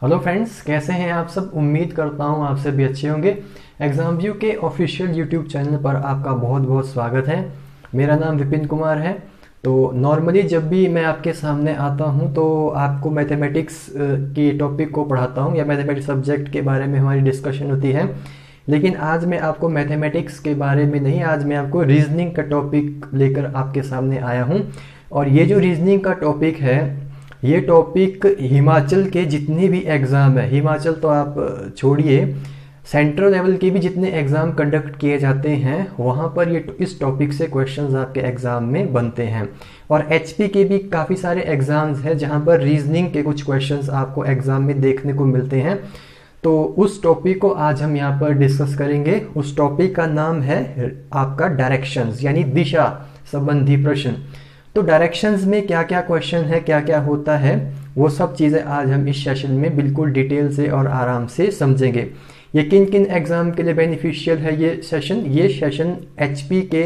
Hello friends, कैसे हैं आप सब। उम्मीद करता हूं आप सब भी अच्छे होंगे। एग्जाम व्यू के ऑफिशियल यूट्यूब चैनल पर आपका बहुत बहुत स्वागत है। मेरा नाम विपिन कुमार है। तो नॉर्मली जब भी मैं आपके सामने आता हूं तो आपको मैथमेटिक्स की टॉपिक को पढ़ाता हूं या मैथमेटिक्स सब्जेक्ट के बारे में हमारी डिस्कशन होती है। लेकिन आज मैं आपको मैथमेटिक्स के बारे में नहीं, आज मैं आपको रीजनिंग का टॉपिक लेकर आपके सामने आया हूं। और ये जो रीजनिंग का टॉपिक है, ये टॉपिक हिमाचल के जितने भी एग्ज़ाम है, हिमाचल तो आप छोड़िए, सेंट्रल लेवल के भी जितने एग्ज़ाम कंडक्ट किए जाते हैं वहाँ पर ये इस टॉपिक से क्वेश्चंस आपके एग्ज़ाम में बनते हैं। और एचपी के भी काफ़ी सारे एग्ज़ाम्स हैं जहाँ पर रीजनिंग के कुछ क्वेश्चंस आपको एग्ज़ाम में देखने को मिलते हैं। तो उस टॉपिक को आज हम यहाँ पर डिस्कस करेंगे। उस टॉपिक का नाम है आपका डायरेक्शंस, यानी दिशा संबंधी प्रश्न। तो डायरेक्शंस में क्या क्या क्वेश्चन है, क्या क्या होता है, वो सब चीज़ें आज हम इस सेशन में बिल्कुल डिटेल से और आराम से समझेंगे। ये किन किन एग्ज़ाम के लिए बेनिफिशियल है ये सेशन एचपी के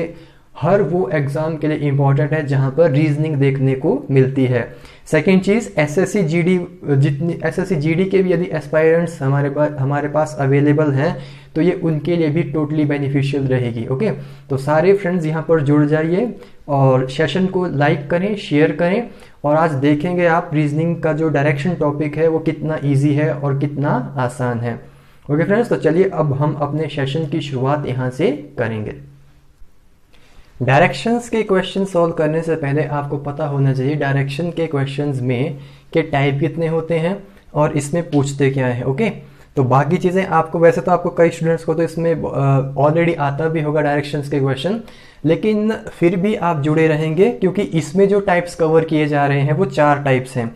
हर वो एग्ज़ाम के लिए इम्पॉर्टेंट है जहाँ पर रीजनिंग देखने को मिलती है। सेकेंड चीज़, एसएससी जीडी, जितनी एसएससी जीडी के भी यदि एस्पायरेंट्स हमारे पास अवेलेबल हैं तो ये उनके लिए भी टोटली बेनिफिशियल रहेगी। ओके, तो सारे फ्रेंड्स यहाँ पर जुड़ जाइए और सेशन को लाइक करें, शेयर करें। और आज देखेंगे आप रीजनिंग का जो डायरेक्शन टॉपिक है वो कितना इजी है और कितना आसान है। ओके फ्रेंड्स, तो चलिए अब हम अपने सेशन की शुरुआत यहाँ से करेंगे। डायरेक्शंस के क्वेश्चन सॉल्व करने से पहले आपको पता होना चाहिए डायरेक्शन के क्वेश्चंस में के टाइप कितने होते हैं और इसमें पूछते क्या है। ओके, तो बाकी चीज़ें आपको, वैसे तो आपको कई स्टूडेंट्स को तो इसमें ऑलरेडी आता भी होगा डायरेक्शंस के क्वेश्चन, लेकिन फिर भी आप जुड़े रहेंगे क्योंकि इसमें जो टाइप्स कवर किए जा रहे हैं वो 4 टाइप्स हैं।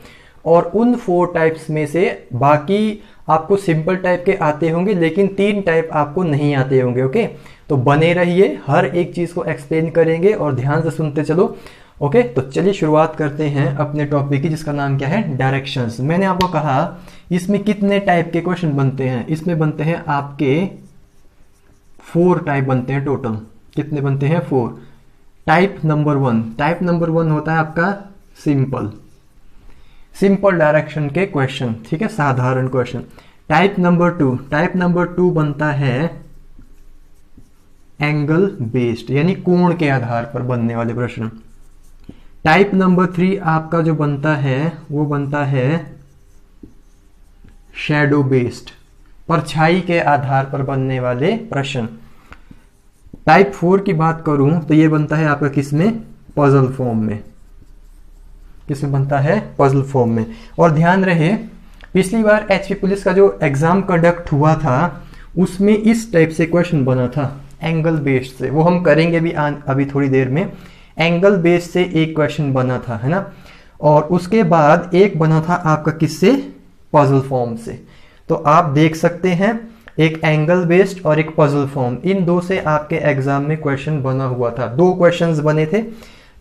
और उन 4 टाइप्स में से बाकी आपको सिंपल टाइप के आते होंगे लेकिन 3 टाइप आपको नहीं आते होंगे। ओके, तो बने रहिए, हर एक चीज़ को एक्सप्लेन करेंगे और ध्यान से सुनते चलो। ओके, तो चलिए शुरुआत करते हैं अपने टॉपिक की, जिसका नाम क्या है, डायरेक्शंस। मैंने आपको कहा इसमें कितने टाइप के क्वेश्चन बनते हैं। इसमें बनते हैं आपके 4 टाइप बनते हैं टोटल। कितने बनते हैं? 4। टाइप नंबर 1 होता है आपका सिंपल डायरेक्शन के क्वेश्चन, ठीक है, साधारण क्वेश्चन। टाइप नंबर 2 बनता है एंगल बेस्ड, यानी कोण के आधार पर बनने वाले प्रश्न। टाइप नंबर 3 आपका जो बनता है वो बनता है शैडो बेस्ड, परछाई के आधार पर बनने वाले प्रश्न। टाइप 4 की बात करूं तो ये बनता है आपका किसमें? पजल फॉर्म में। किसमें बनता है? पजल फॉर्म में। और ध्यान रहे, पिछली बार एचपी पुलिस का जो एग्जाम कंडक्ट हुआ था उसमें इस टाइप से क्वेश्चन बना था, एंगल बेस्ड से। वो हम करेंगे भी अभी थोड़ी देर में। एंगल बेस्ड से एक क्वेश्चन बना था, है ना। और उसके बाद एक बना था आपका किससे? पजल फॉर्म से। तो आप देख सकते हैं, एक एंगल बेस्ड और एक पजल फॉर्म, इन दो से आपके एग्जाम में क्वेश्चन बना हुआ था। 2 क्वेश्चंस बने थे।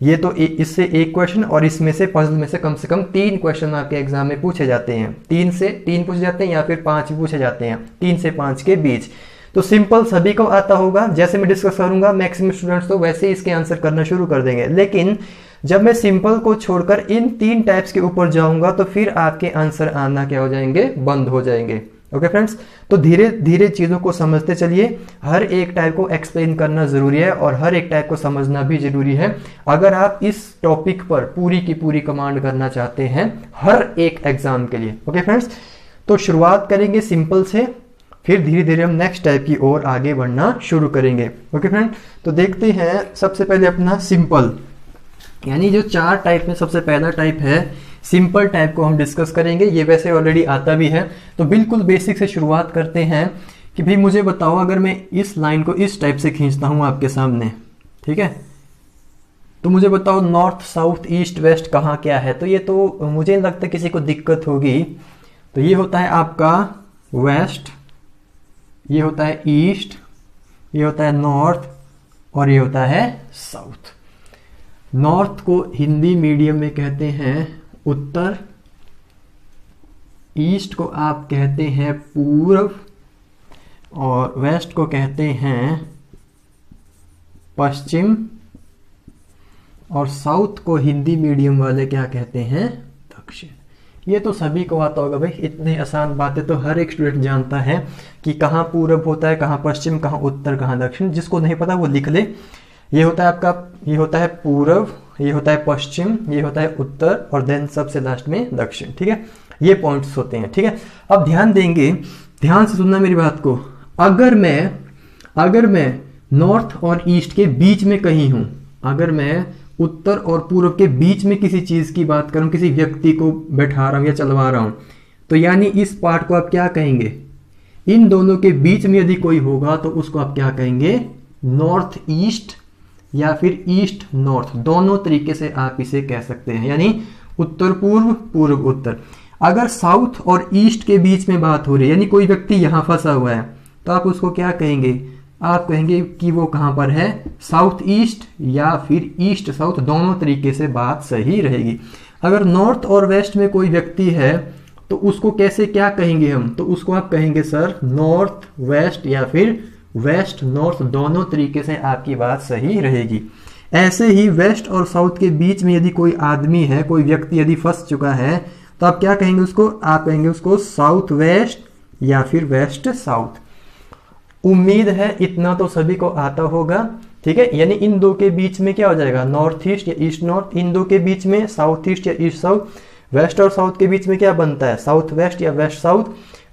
ये तो इससे एक क्वेश्चन और इसमें से पजल में से कम 3 क्वेश्चन आपके एग्जाम में पूछे जाते हैं। 3 से 3 पूछे जाते हैं या फिर 5 भी पूछे जाते हैं, 3 से 5 के बीच। तो सिंपल सभी को आता होगा, जैसे मैं डिस्कस करूंगा मैक्सिमम स्टूडेंट्स तो वैसे ही इसके आंसर करना शुरू कर देंगे। लेकिन जब मैं सिंपल को छोड़कर इन 3 टाइप्स के ऊपर जाऊंगा तो फिर आपके आंसर आना क्या हो जाएंगे? बंद हो जाएंगे। ओके फ्रेंड्स, तो धीरे धीरे चीज़ों को समझते चलिए। हर एक टाइप को एक्सप्लेन करना ज़रूरी है और हर एक टाइप को समझना भी ज़रूरी है अगर आप इस टॉपिक पर पूरी की पूरी कमांड करना चाहते हैं हर एक एग्जाम के लिए। ओके फ्रेंड्स, तो शुरुआत करेंगे सिंपल से, फिर धीरे धीरे हम नेक्स्ट टाइप की ओर आगे बढ़ना शुरू करेंगे। ओके फ्रेंड, तो देखते हैं सबसे पहले अपना सिंपल, यानी जो 4 टाइप में सबसे पहला टाइप है सिंपल टाइप को हम डिस्कस करेंगे। ये वैसे ऑलरेडी आता भी है, तो बिल्कुल बेसिक से शुरुआत करते हैं कि भाई मुझे बताओ, अगर मैं इस लाइन को इस टाइप से खींचता हूं आपके सामने, ठीक है, तो मुझे बताओ नॉर्थ साउथ ईस्ट वेस्ट कहाँ क्या है। तो ये तो मुझे नहीं लगता किसी को दिक्कत होगी। तो ये होता है आपका वेस्ट, ये होता है ईस्ट, ये होता है नॉर्थ और ये होता है साउथ। नॉर्थ को हिंदी मीडियम में कहते हैं उत्तर, ईस्ट को आप कहते हैं पूर्व और वेस्ट को कहते हैं पश्चिम, और साउथ को हिंदी मीडियम वाले क्या कहते हैं? दक्षिण। ये तो सभी को आता होगा भाई, इतनी आसान बातें तो हर एक स्टूडेंट जानता है कि कहाँ पूरब होता है, कहाँ पश्चिम, कहाँ उत्तर, कहाँ दक्षिण। जिसको नहीं पता वो लिख ले। ये होता है आपका, ये होता है पूरब, ये होता है पश्चिम, ये होता है उत्तर, और देन सबसे लास्ट में दक्षिण। ठीक है, ये पॉइंट्स होते हैं। ठीक है, अब ध्यान देंगे, ध्यान से सुनना मेरी बात को। अगर मैं नॉर्थ और ईस्ट के बीच में कहीं हूं, अगर मैं उत्तर और पूर्व के बीच में किसी चीज की बात करूं, किसी व्यक्ति को बैठा रहा हूं या चलवा रहा हूं, तो यानी इस पार्ट को आप क्या कहेंगे? इन दोनों के बीच में यदि कोई होगा तो उसको आप क्या कहेंगे? नॉर्थ ईस्ट या फिर ईस्ट नॉर्थ, दोनों तरीके से आप इसे कह सकते हैं, यानी उत्तर पूर्व, पूर्व उत्तर। अगर साउथ और ईस्ट के बीच में बात हो रही है, यानी कोई व्यक्ति यहां फंसा हुआ है, तो आप उसको क्या कहेंगे? आप कहेंगे कि वो कहां पर है? साउथ ईस्ट या फिर ईस्ट साउथ, दोनों तरीके से बात सही रहेगी। अगर नॉर्थ और वेस्ट में कोई व्यक्ति है तो उसको कैसे क्या कहेंगे हम? तो उसको आप कहेंगे सर नॉर्थ वेस्ट या फिर वेस्ट नॉर्थ, दोनों तरीके से आपकी बात सही रहेगी। ऐसे ही वेस्ट और साउथ के बीच में यदि कोई आदमी है, कोई व्यक्ति यदि फंस चुका है, तो आप क्या कहेंगे उसको? आप कहेंगे उसको साउथ वेस्ट या फिर वेस्ट साउथ। उम्मीद है इतना तो सभी को आता होगा। ठीक है, यानी इन दो के बीच में क्या हो जाएगा? नॉर्थ ईस्ट या ईस्ट नॉर्थ। इन दो के बीच में साउथ ईस्ट या ईस्ट साउथ। वेस्ट और साउथ के बीच में क्या बनता है? साउथ वेस्ट या वेस्ट साउथ।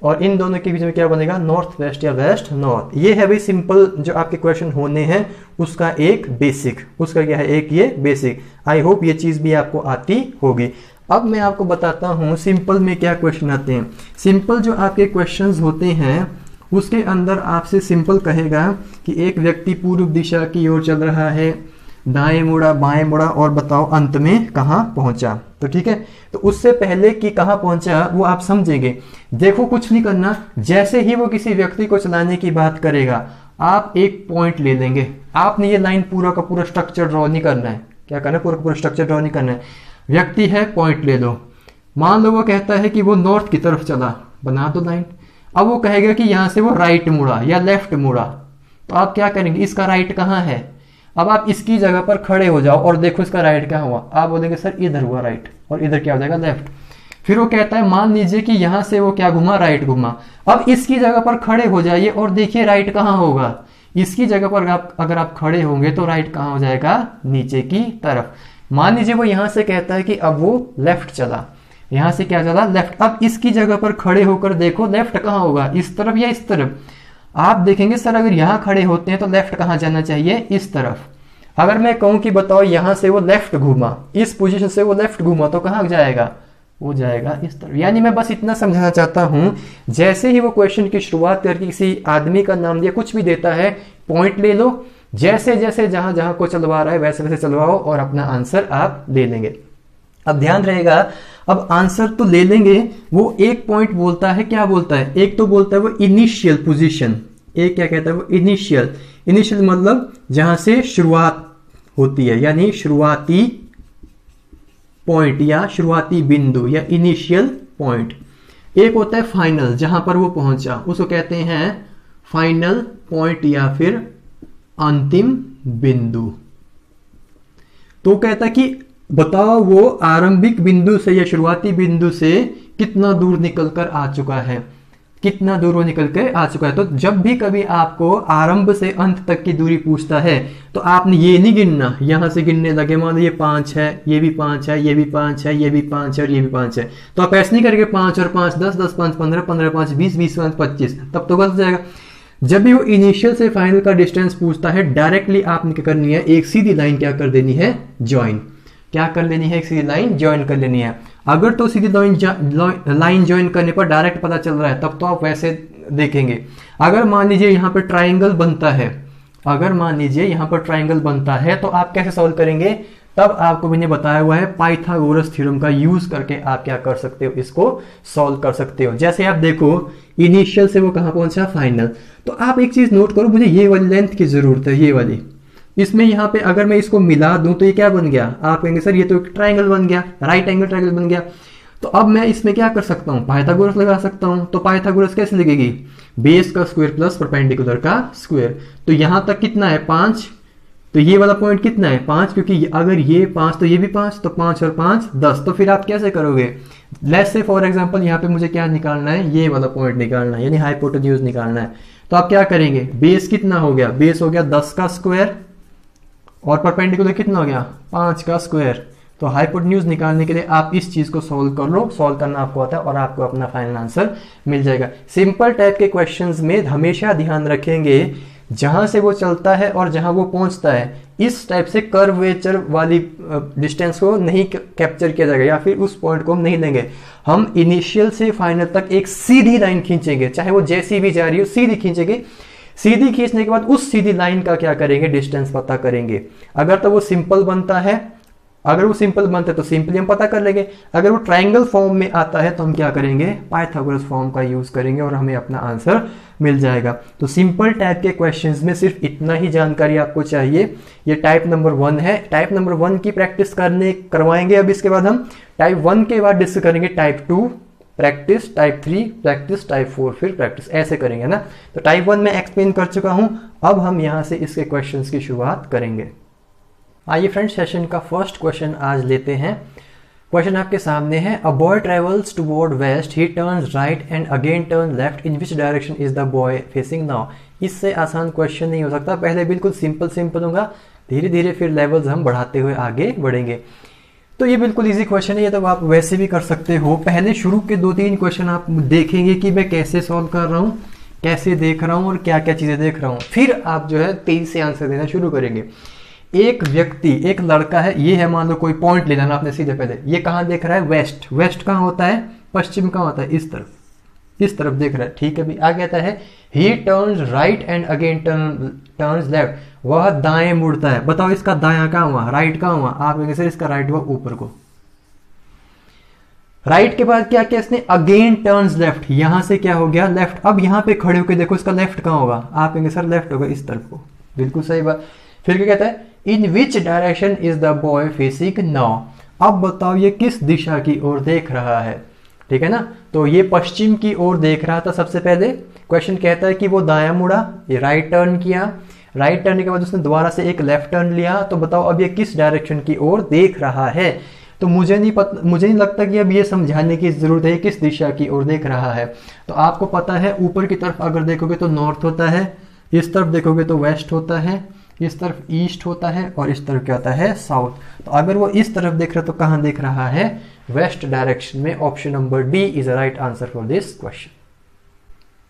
और इन दोनों के बीच में क्या बनेगा? नॉर्थ वेस्ट या वेस्ट नॉर्थ। ये है भाई सिंपल जो आपके क्वेश्चन होने हैं उसका एक बेसिक, उसका क्या है? एक ये बेसिक। आई होप ये चीज भी आपको आती होगी। अब मैं आपको बताता हूं सिंपल में क्या क्वेश्चन आते हैं। सिंपल जो आपके क्वेश्चंस होते हैं उसके अंदर आपसे सिंपल कहेगा कि एक व्यक्ति पूर्व दिशा की ओर चल रहा है, दाएं मुड़ा, बाएं मुड़ा, और बताओ अंत में कहां पहुंचा। तो ठीक है, तो उससे पहले कि कहां पहुंचा वो आप समझेंगे। देखो कुछ नहीं करना, जैसे ही वो किसी व्यक्ति को चलाने की बात करेगा आप एक पॉइंट ले लेंगे। आपने ये लाइन पूरा का पूरा स्ट्रक्चर ड्रॉ नहीं करना है। क्या करना है? पूरा का पूरा स्ट्रक्चर ड्रॉ नहीं करना है। व्यक्ति है, पॉइंट ले लो। मान लो वो कहता है कि वो नॉर्थ की तरफ चला, बना दो लाइन। अब वो कहेगा कि यहां से वो राइट मुड़ा या लेफ्ट मुड़ा, तो आप क्या करेंगे? इसका राइट कहां है? अब आप इसकी जगह पर खड़े हो जाओ और देखो इसका राइट क्या हुआ। आप बोलेंगे सर इधर हुआ राइट, और इधर क्या हो जाएगा? लेफ्ट। फिर वो कहता है मान लीजिए कि यहां से वो क्या घुमा? राइट घुमा। अब इसकी जगह पर खड़े हो जाइए और देखिए राइट कहां होगा। इसकी जगह पर अगर आप खड़े होंगे तो राइट कहां हो जाएगा? नीचे की तरफ। मान लीजिए वो यहां से कहता है कि अब वो लेफ्ट चला, यहां से क्या चला? लेफ्ट। अब इसकी जगह पर खड़े होकर देखो लेफ्ट कहां होगा? इस तरफ या इस तरफ? आप देखेंगे सर अगर यहां खड़े होते हैं तो लेफ्ट कहां जाना चाहिए? इस तरफ। अगर मैं कहूं कि बताओ यहां से वो लेफ्ट घूमा, इस पोजीशन से वो लेफ्ट घूमा, तो कहां जाएगा? वो जाएगा इस तरफ। यानी मैं बस इतना समझाना चाहता हूं, जैसे ही वो क्वेश्चन की शुरुआत करके किसी आदमी का नाम दिया, कुछ भी देता है, पॉइंट ले लो। जैसे जैसे जहां जहां को चलवा रहा है वैसे वैसे चलवाओ और अपना आंसर आप ले लेंगे। अब ध्यान रहेगा, अब आंसर तो ले लेंगे, वो एक पॉइंट बोलता है। क्या बोलता है? एक तो बोलता है वो इनिशियल पोजीशन। एक क्या कहता है? वो इनिशियल। इनिशियल मतलब जहां से शुरुआत होती है, यानी शुरुआती पॉइंट या शुरुआती बिंदु या इनिशियल पॉइंट। एक होता है फाइनल, जहां पर वो पहुंचा, उसको कहते हैं फाइनल पॉइंट या फिर अंतिम बिंदु। तो कहता है कि बताओ वो आरंभिक बिंदु से या शुरुआती बिंदु से कितना दूर निकलकर आ चुका है, कितना दूर वो निकल के आ चुका है। तो जब भी कभी आपको आरंभ से अंत तक की दूरी पूछता है तो आपने ये नहीं गिनना, यहां से गिनने लगे, मान लो ये 5 है, ये भी 5 है, ये भी 5 है, ये भी 5 है और ये भी 5 है, तो आप ऐसे नहीं करेंगे 5 और 5 10, 10 5 15, 15 5 20, 20 5 25, तब तो गलत हो जाएगा। जब भी वो इनिशियल से फाइनल का डिस्टेंस पूछता है, डायरेक्टली आपने क्या करनी है? एक सीधी लाइन क्या कर देनी है? ज्वाइन। क्या कर लेनी है? एक सीधी लाइन ज्वाइन कर लेनी है। अगर तो सीधी लाइन ज्वाइन करने पर डायरेक्ट पता चल रहा है तब तो आप वैसे देखेंगे। अगर मान लीजिए यहां पर ट्राइंगल बनता है, अगर मान लीजिए यहां पर ट्राइंगल बनता है तो आप कैसे सॉल्व करेंगे? तब आपको मैंने बताया हुआ है पाइथागोरस थ्योरम का यूज करके आप क्या कर सकते हो? इसको सॉल्व कर सकते हो। जैसे आप देखो इनिशियल से वो कहां पहुंचा? फाइनल। तो आप एक चीज नोट करो, मुझे ये वाली लेंथ की जरूरत है, ये वाली। इसमें यहाँ पे अगर मैं इसको मिला दूं तो ये क्या बन गया? आप कहेंगे सर ये तो एक ट्राइंगल बन गया, राइट एंगल ट्राइंगल बन गया। तो अब मैं इसमें क्या कर सकता हूं? पाइथागोरस लगा सकता हूं। तो पाइथागोरस कैसे लगेगी? बेस का स्क्वायर प्लस परपेंडिकुलर का स्क्वायर। तो यहां तक कितना है? 5। तो ये वाला पॉइंट कितना है? 5, क्योंकि अगर ये 5 तो ये भी 5, तो 5 और 5 10। तो फिर आप कैसे करोगे? लेट्स से फॉर एग्जांपल यहाँ पे मुझे क्या निकालना है, ये वाला पॉइंट निकालना है, यानी हाइपोटेन्यूज निकालना है। तो आप क्या करेंगे, बेस कितना हो गया, बेस हो गया 10 का स्क्वायर और परपेंडिकुलर कितना हो गया 5 का स्क्वायर। तो हाइपोटेन्यूज निकालने के लिए आप इस चीज को सोल्व कर लो, सोल्व करना आपको आता है और आपको अपना फाइनल आंसर मिल जाएगा। सिंपल टाइप के क्वेश्चंस में हमेशा ध्यान रखेंगे जहां से वो चलता है और जहां वो पहुंचता है, इस टाइप से कर्वेचर वाली डिस्टेंस को नहीं कैप्चर किया जाएगा या फिर उस पॉइंट को हम नहीं लेंगे। हम इनिशियल से फाइनल तक एक सीधी लाइन खींचेंगे, चाहे वो जैसी भी जा रही हो सीधी खींचेंगे। सीधी खींचने के बाद उस सीधी लाइन का क्या करेंगे, डिस्टेंस पता करेंगे। अगर तो वो सिंपल बनता है, अगर वो सिंपल बनता है तो सिंपली हम पता कर लेंगे। अगर वो ट्रायंगल फॉर्म में आता है तो हम क्या करेंगे, पाइथागोरस फॉर्म का यूज करेंगे और हमें अपना आंसर मिल जाएगा। तो सिंपल टाइप के क्वेश्चंस में सिर्फ इतना ही जानकारी आपको चाहिए। ये टाइप नंबर 1 है। टाइप नंबर 1 की प्रैक्टिस करवाएंगे। अब इसके बाद हम टाइप 1 के बाद डिस्कस करेंगे type 2 practice, type 3 practice, type 4 फिर प्रैक्टिस, ऐसे करेंगे ना। तो टाइप 1 में एक्सप्लेन कर चुका हूं, अब हम यहां से इसके क्वेश्चंस की शुरुआत करेंगे। आइए फ्रेंड्स, सेशन का फर्स्ट क्वेश्चन आज लेते हैं। क्वेश्चन आपके सामने है, a boy travels toward west, he turns right and again turn left, in which direction is the boy facing now. इससे आसान क्वेश्चन नहीं हो सकता। पहले बिल्कुल सिंपल होगा, धीरे धीरे फिर लेवल्स हम बढ़ाते हुए आगे बढ़ेंगे। तो ये बिल्कुल इजी क्वेश्चन है, ये तो आप वैसे भी कर सकते हो। पहले शुरू के 2-3 क्वेश्चन आप देखेंगे कि मैं कैसे सॉल्व कर रहा हूँ, कैसे देख रहा हूँ और क्या क्या चीजें देख रहा हूँ, फिर आप जो है तेजी से आंसर देना शुरू करेंगे। एक व्यक्ति, एक लड़का है, ये है, मान लो कोई पॉइंट ले लेना आपने सीधे पहले, ये कहाँ देख रहा है, वेस्ट। वेस्ट कहाँ होता है, पश्चिम कहाँ होता है, इस तरफ देख रहा है, ठीक है। भी आगे आता है, ही turns right and again turns left, वह दाएं मुड़ता है। बताओ इसका दायां कहाँ हुआ, राइट कहाँ हुआ, आप कहेंगे सर इसका राइट हुआ ऊपर को। राइट के बाद क्या किया इसने, अगेन टर्न्स लेफ्ट, यहां से क्या हो गया लेफ्ट। अब यहां पे खड़े होकर देखो इसका लेफ्ट कहाँ होगा, आप कहेंगे सर लेफ्ट होगा इस तरफ को, बिल्कुल सही बात। फिर क्या कहता है, in which direction is the boy facing now. अब बताओ ये किस दिशा की ओर देख रहा है, ठीक है ना। तो ये पश्चिम की ओर देख रहा था सबसे पहले। क्वेश्चन कहता है कि वो दायां मुड़ा, ये राइट टर्न किया, राइट टर्न के बाद उसने दोबारा से एक लेफ्ट टर्न लिया। तो बताओ अब ये किस डायरेक्शन की ओर देख रहा है। तो मुझे नहीं लगता कि अब ये समझाने की जरूरत है किस दिशा की ओर देख रहा है। तो आपको पता है ऊपर की तरफ अगर देखोगे तो नॉर्थ होता है, इस तरफ देखोगे तो वेस्ट होता है, इस तरफ ईस्ट होता है और इस तरफ क्या होता है, साउथ। तो अगर वो इस तरफ देख रहा है तो कहां देख रहा है, वेस्ट डायरेक्शन में। Option number D is the right answer for this question.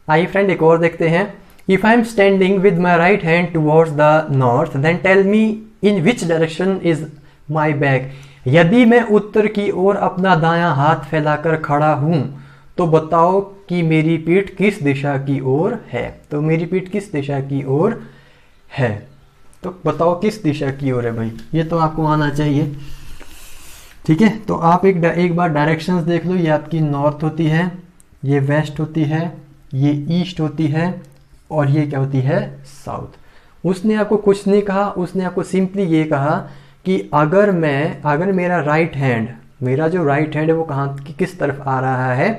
आइए फ्रेंड एक और देखते हैं। If I am standing with my right hand towards the north, then tell me in which direction is my back. यदि मैं उत्तर की ओर अपना दायां हाथ फैलाकर खड़ा हूं तो बताओ कि मेरी पीठ किस दिशा की ओर है। तो मेरी पीठ किस दिशा की ओर है, तो बताओ किस दिशा की ओर है भाई, ये तो आपको आना चाहिए, ठीक है। तो आप एक बार डायरेक्शंस देख लो, ये आपकी नॉर्थ होती है, ये वेस्ट होती है, ये ईस्ट होती है और ये क्या होती है, साउथ। उसने आपको कुछ नहीं कहा, उसने आपको सिंपली ये कहा कि अगर मेरा राइट हैंड, मेरा जो राइट हैंड है वो कहाँ किस तरफ आ रहा है,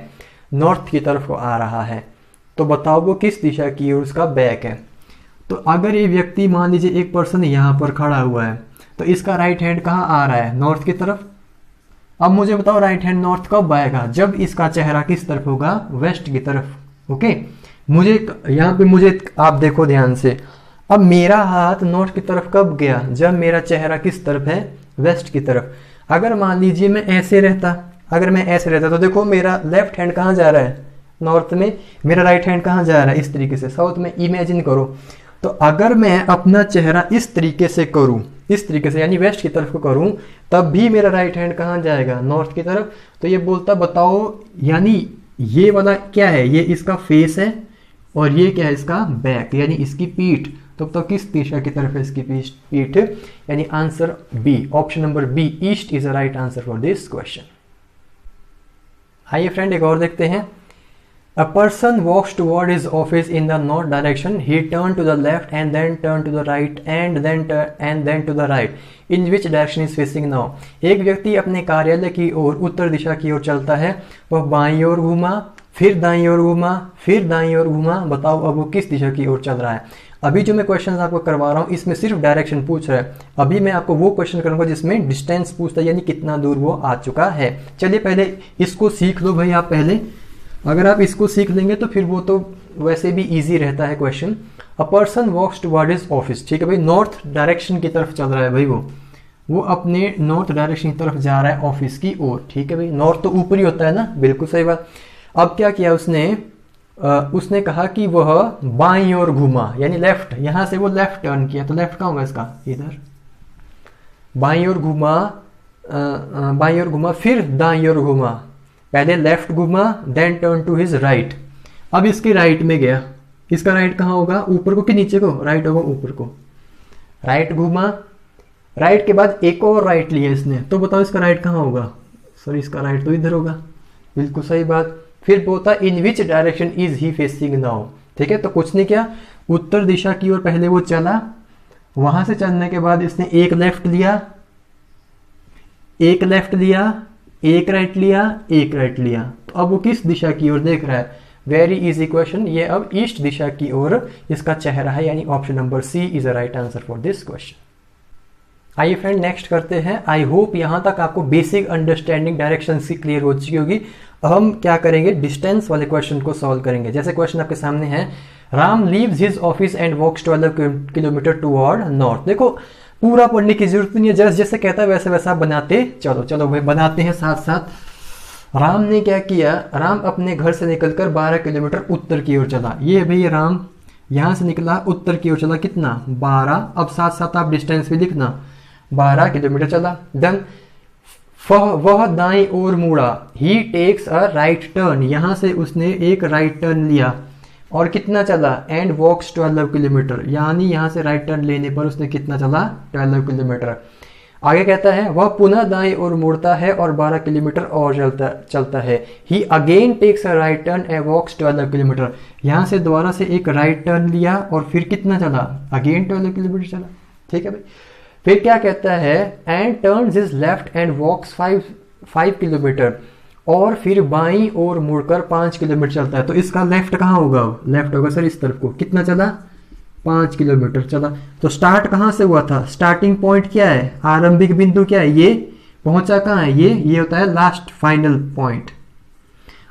नॉर्थ की तरफ को आ रहा है, तो बताओ वो किस दिशा की ओर उसका बैक है। तो अगर ये व्यक्ति, मान लीजिए एक पर्सन यहाँ पर खड़ा हुआ है, तो इसका राइट हैंड कहाँ आ रहा है, नॉर्थ की तरफ। अब मुझे बताओ राइट हैंड नॉर्थ कब आएगा, जब इसका चेहरा किस तरफ होगा, वेस्ट की तरफ। ओके, मुझे यहाँ पे मुझे आप देखो ध्यान से, अब मेरा हाथ नॉर्थ की तरफ कब गया, जब मेरा चेहरा किस तरफ है, वेस्ट की तरफ। अगर मान लीजिए मैं ऐसे रहता, तो देखो मेरा लेफ्ट हैंड कहाँ जा रहा है, नॉर्थ में, मेरा राइट हैंड कहाँ जा रहा है, इस तरीके से साउथ में। इमेजिन करो, तो अगर मैं अपना चेहरा इस तरीके से करूं, इस तरीके से यानी वेस्ट की तरफ को करूं, तब भी मेरा राइट हैंड कहाँ जाएगा, नॉर्थ की तरफ। तो ये बोलता, बताओ यानी ये वाला क्या है, ये इसका फेस है और ये क्या है, इसका बैक यानी इसकी पीठ। तो किस दिशा की तरफ है इसकी पीठ, यानी answer B, option number B, east is the right answer for this question. आइए फ्रेंड एक और देखते हैं। A person walks toward his office in the north direction. He turned to the left and then turned to the right and then to the right. In which direction is facing now? एक व्यक्ति अपने कार्यालय की ओर उत्तर दिशा की ओर चलता है, वह बाईं ओर घूमा, फिर दाईं ओर घूमा, फिर दाईं ओर घूमा। बताओ अब वो किस दिशा की ओर चल रहा है। अभी जो मैं क्वेश्चन आपको करवा रहा हूँ इसमें सिर्फ डायरेक्शन पूछ रहा है। अभी मैं आपको वो क्वेश्चन करूंगा जिसमें डिस्टेंस पूछता है, यानी कितना दूर वो आ चुका है। चलिए पहले इसको सीख लो भाई आप पहले। अगर आप इसको सीख लेंगे तो फिर वो तो वैसे भी ईजी रहता है question. A person walks toward his office, ठीक है भाई, नॉर्थ डायरेक्शन की तरफ चल रहा है भाई, वो अपने नॉर्थ डायरेक्शन की तरफ जा रहा है ऑफिस की ओर, ठीक है भाई। नॉर्थ तो ऊपर ही होता है ना, बिल्कुल सही बात। अब क्या किया उसने कहा कि वह बाईं ओर घूमा, यानी लेफ्ट, यहां से वो लेफ्ट टर्न किया, तो लेफ्ट कहाँ होगा इसका, इधर। बाईं ओर घूमा फिर दाईं ओर घूमा, पहले लेफ्ट घूमा then turn to his right. अब इसके राइट में गया, इसका राइट कहाँ होगा, ऊपर को कि नीचे को, राइट होगा ऊपर को। राइट घूमा, राइट के बाद एक और राइट लिया इसने, तो बताओ इसका राइट कहाँ होगा, सॉरी इसका राइट तो इधर होगा, बिल्कुल सही बात। फिर बोलता in which direction is he facing now, ठीक है। तो कुछ नहीं किया, उत्तर दिशा की ओर पहले वो चला, वहां से चलने के बाद इसने एक लेफ्ट लिया, एक राइट लिया, एक राइट लिया, तो अब वो किस दिशा की ओर देख रहा है, वेरी इजी क्वेश्चन, ये अब ईस्ट दिशा की ओर इसका चेहरा है, यानी option number C is a right answer for this question. आइए फ्रेंड नेक्स्ट करते हैं। आई होप यहां तक आपको बेसिक अंडरस्टैंडिंग डायरेक्शन की क्लियर हो चुकी होगी। अब हम क्या करेंगे, डिस्टेंस वाले क्वेश्चन को सॉल्व करेंगे। जैसे क्वेश्चन आपके सामने है, Ram leaves his office and walks 12 kilometre toward north. देखो पूरा पढ़ने की जरूरत नहीं है, जैसे जैसे कहता है वैसे वैसा बनाते चलो। चलो भाई बनाते हैं साथ साथ। राम ने क्या किया, राम अपने घर से निकलकर 12 किलोमीटर उत्तर की ओर चला। ये भाई राम यहां से निकला, उत्तर की ओर चला, कितना 12। अब साथ साथ आप डिस्टेंस भी लिखना, 12 किलोमीटर चला। देन वह दाईं ओर मुड़ा, ही टेक्स अ राइट टर्न, यहां से उसने एक राइट टर्न लिया और कितना चला, एंड वॉक्स 12 किलोमीटर, यानी यहां से राइट टर्न लेने पर उसने कितना चला, 12 किलोमीटर। आगे कहता है वह पुनः दाईं ओर मुड़ता है और 12 किलोमीटर और चलता है। He again takes a right turn and walks 12 kilometre, यहां से दोबारा से एक राइट टर्न लिया और फिर कितना चला, अगेन 12 किलोमीटर चला, ठीक है भाई। फिर क्या कहता है, and turns his left and walks 5 kilometre, और फिर बाईं ओर मुड़कर 5 किलोमीटर चलता है। तो इसका लेफ्ट कहाँ होगा, लेफ्ट होगा सर इस तरफ को, कितना चला, 5 किलोमीटर चला। तो स्टार्ट कहाँ से हुआ था, स्टार्टिंग पॉइंट क्या है, आरंभिक बिंदु क्या है, ये पहुंचा कहाँ है, ये होता है लास्ट फाइनल पॉइंट।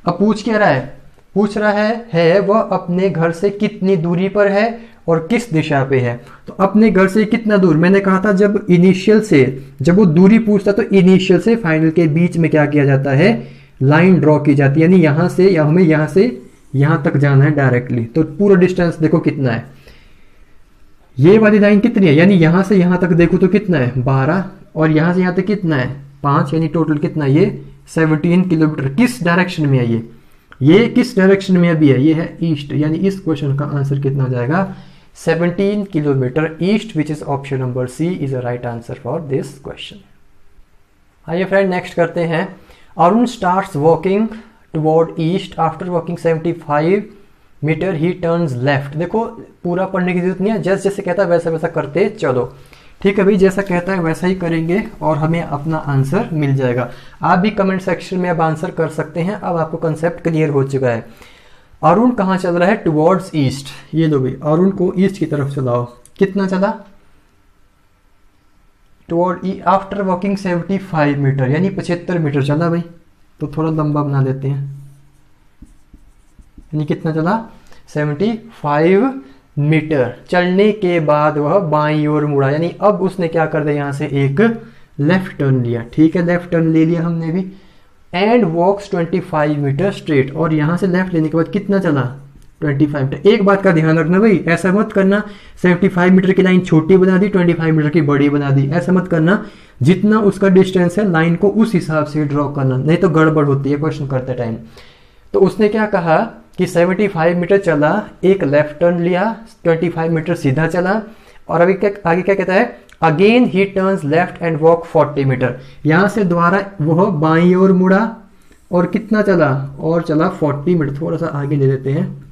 अब पूछ क्या रहा है, पूछ रहा है वह अपने घर से कितनी दूरी पर है और किस दिशा पे है। तो अपने घर से कितना दूर, मैंने कहा था जब इनिशियल से, जब वो दूरी पूछता तो इनिशियल से फाइनल के बीच में क्या किया जाता है, लाइन ड्रॉ की जाती है, यानी यहां से या हमें यहां से यहां तक जाना है डायरेक्टली। तो पूरा डिस्टेंस देखो कितना है, ये वाली लाइन कितनी है, यानी यहां से यहां तक देखो तो कितना है 12, और यहां से यहां तक कितना है 5, यानी टोटल कितना है, ये 17 किलोमीटर। किस डायरेक्शन में है ये किस डायरेक्शन में अभी है, ये है ईस्ट, यानी इस क्वेश्चन का आंसर कितना हो जाएगा, 17 kilometre east, which is option number C is a right answer for this question. आइए फ्रेंड नेक्स्ट करते हैं। Arun starts walking toward east, after walking 75 metre he turns left. देखो पूरा पढ़ने की जरूरत नहीं है, जैसे जैसे कहता है वैसा वैसा करते चलो, ठीक है भाई, जैसा कहता है वैसा ही करेंगे और हमें अपना आंसर मिल जाएगा। आप भी कमेंट सेक्शन में अब आंसर कर सकते हैं, अब आपको कंसेप्ट क्लियर हो चुका है। अरुण कहाँ चल रहा है, टुवर्ड्स ईस्ट, ये लो भाई अरुण को ईस्ट की तरफ चलाओ, कितना चला, टुवर्ड आफ्टर वॉकिंग 75 मीटर, यानी 75 मीटर चला भाई। तो थोड़ा लंबा बना देते हैं, यानी कितना चला, 75 मीटर चलने के बाद वह बाईं ओर मुड़ा, यानी अब उसने क्या कर दिया, यहां से एक लेफ्ट टर्न लिया, ठीक है, लेफ्ट टर्न ले लिया हमने भी, एंड वॉक्स 25 मीटर स्ट्रेट, और यहां से लेफ्ट लेने के बाद कितना चला, 25 मीटर। एक बात का ध्यान रखना भाई, ऐसा मत करना 75 मीटर की लाइन छोटी बना दी, 25 मीटर की बड़ी बना दी, ऐसा मत करना। जितना उसका डिस्टेंस है लाइन को उस हिसाब से ड्रॉ करना, नहीं तो गड़बड़ होती है क्वेश्चन करते टाइम। तो उसने क्या कहा कि 75 मीटर चला, एक लेफ्ट टर्न लिया, 25 मीटर सीधा चला, और अभी आगे क्या कहता है, again he turns left and walk 40 metre, यहां से दोबारा वह बाईं ओर मुड़ा और कितना चला, और चला 40 मीटर, थोड़ा सा आगे ले लेते हैं,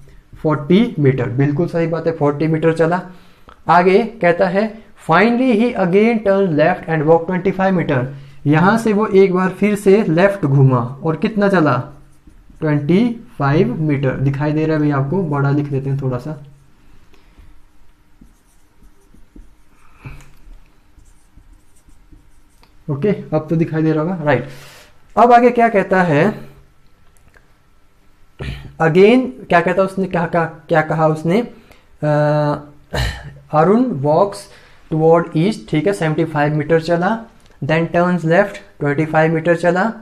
40 मीटर, बिल्कुल सही बात है, 40 मीटर चला। आगे कहता है finally he again turn left and walk 25 metre, यहां से वो एक बार फिर से लेफ्ट घूमा और कितना चला, 25 मीटर। दिखाई दे रहा है भाई आपको, बड़ा लिख देते हैं थोड़ा सा, ओके, अब तो दिखाई दे रहा होगा, राइट। अब आगे क्या कहता है, अगेन क्या कहता है उसने, क्या कहा उसने, अरुण वॉक्स टुवर्ड ईस्ट, ठीक है, 75 मीटर चला, देन टर्न्स लेफ्ट 25 मीटर चला,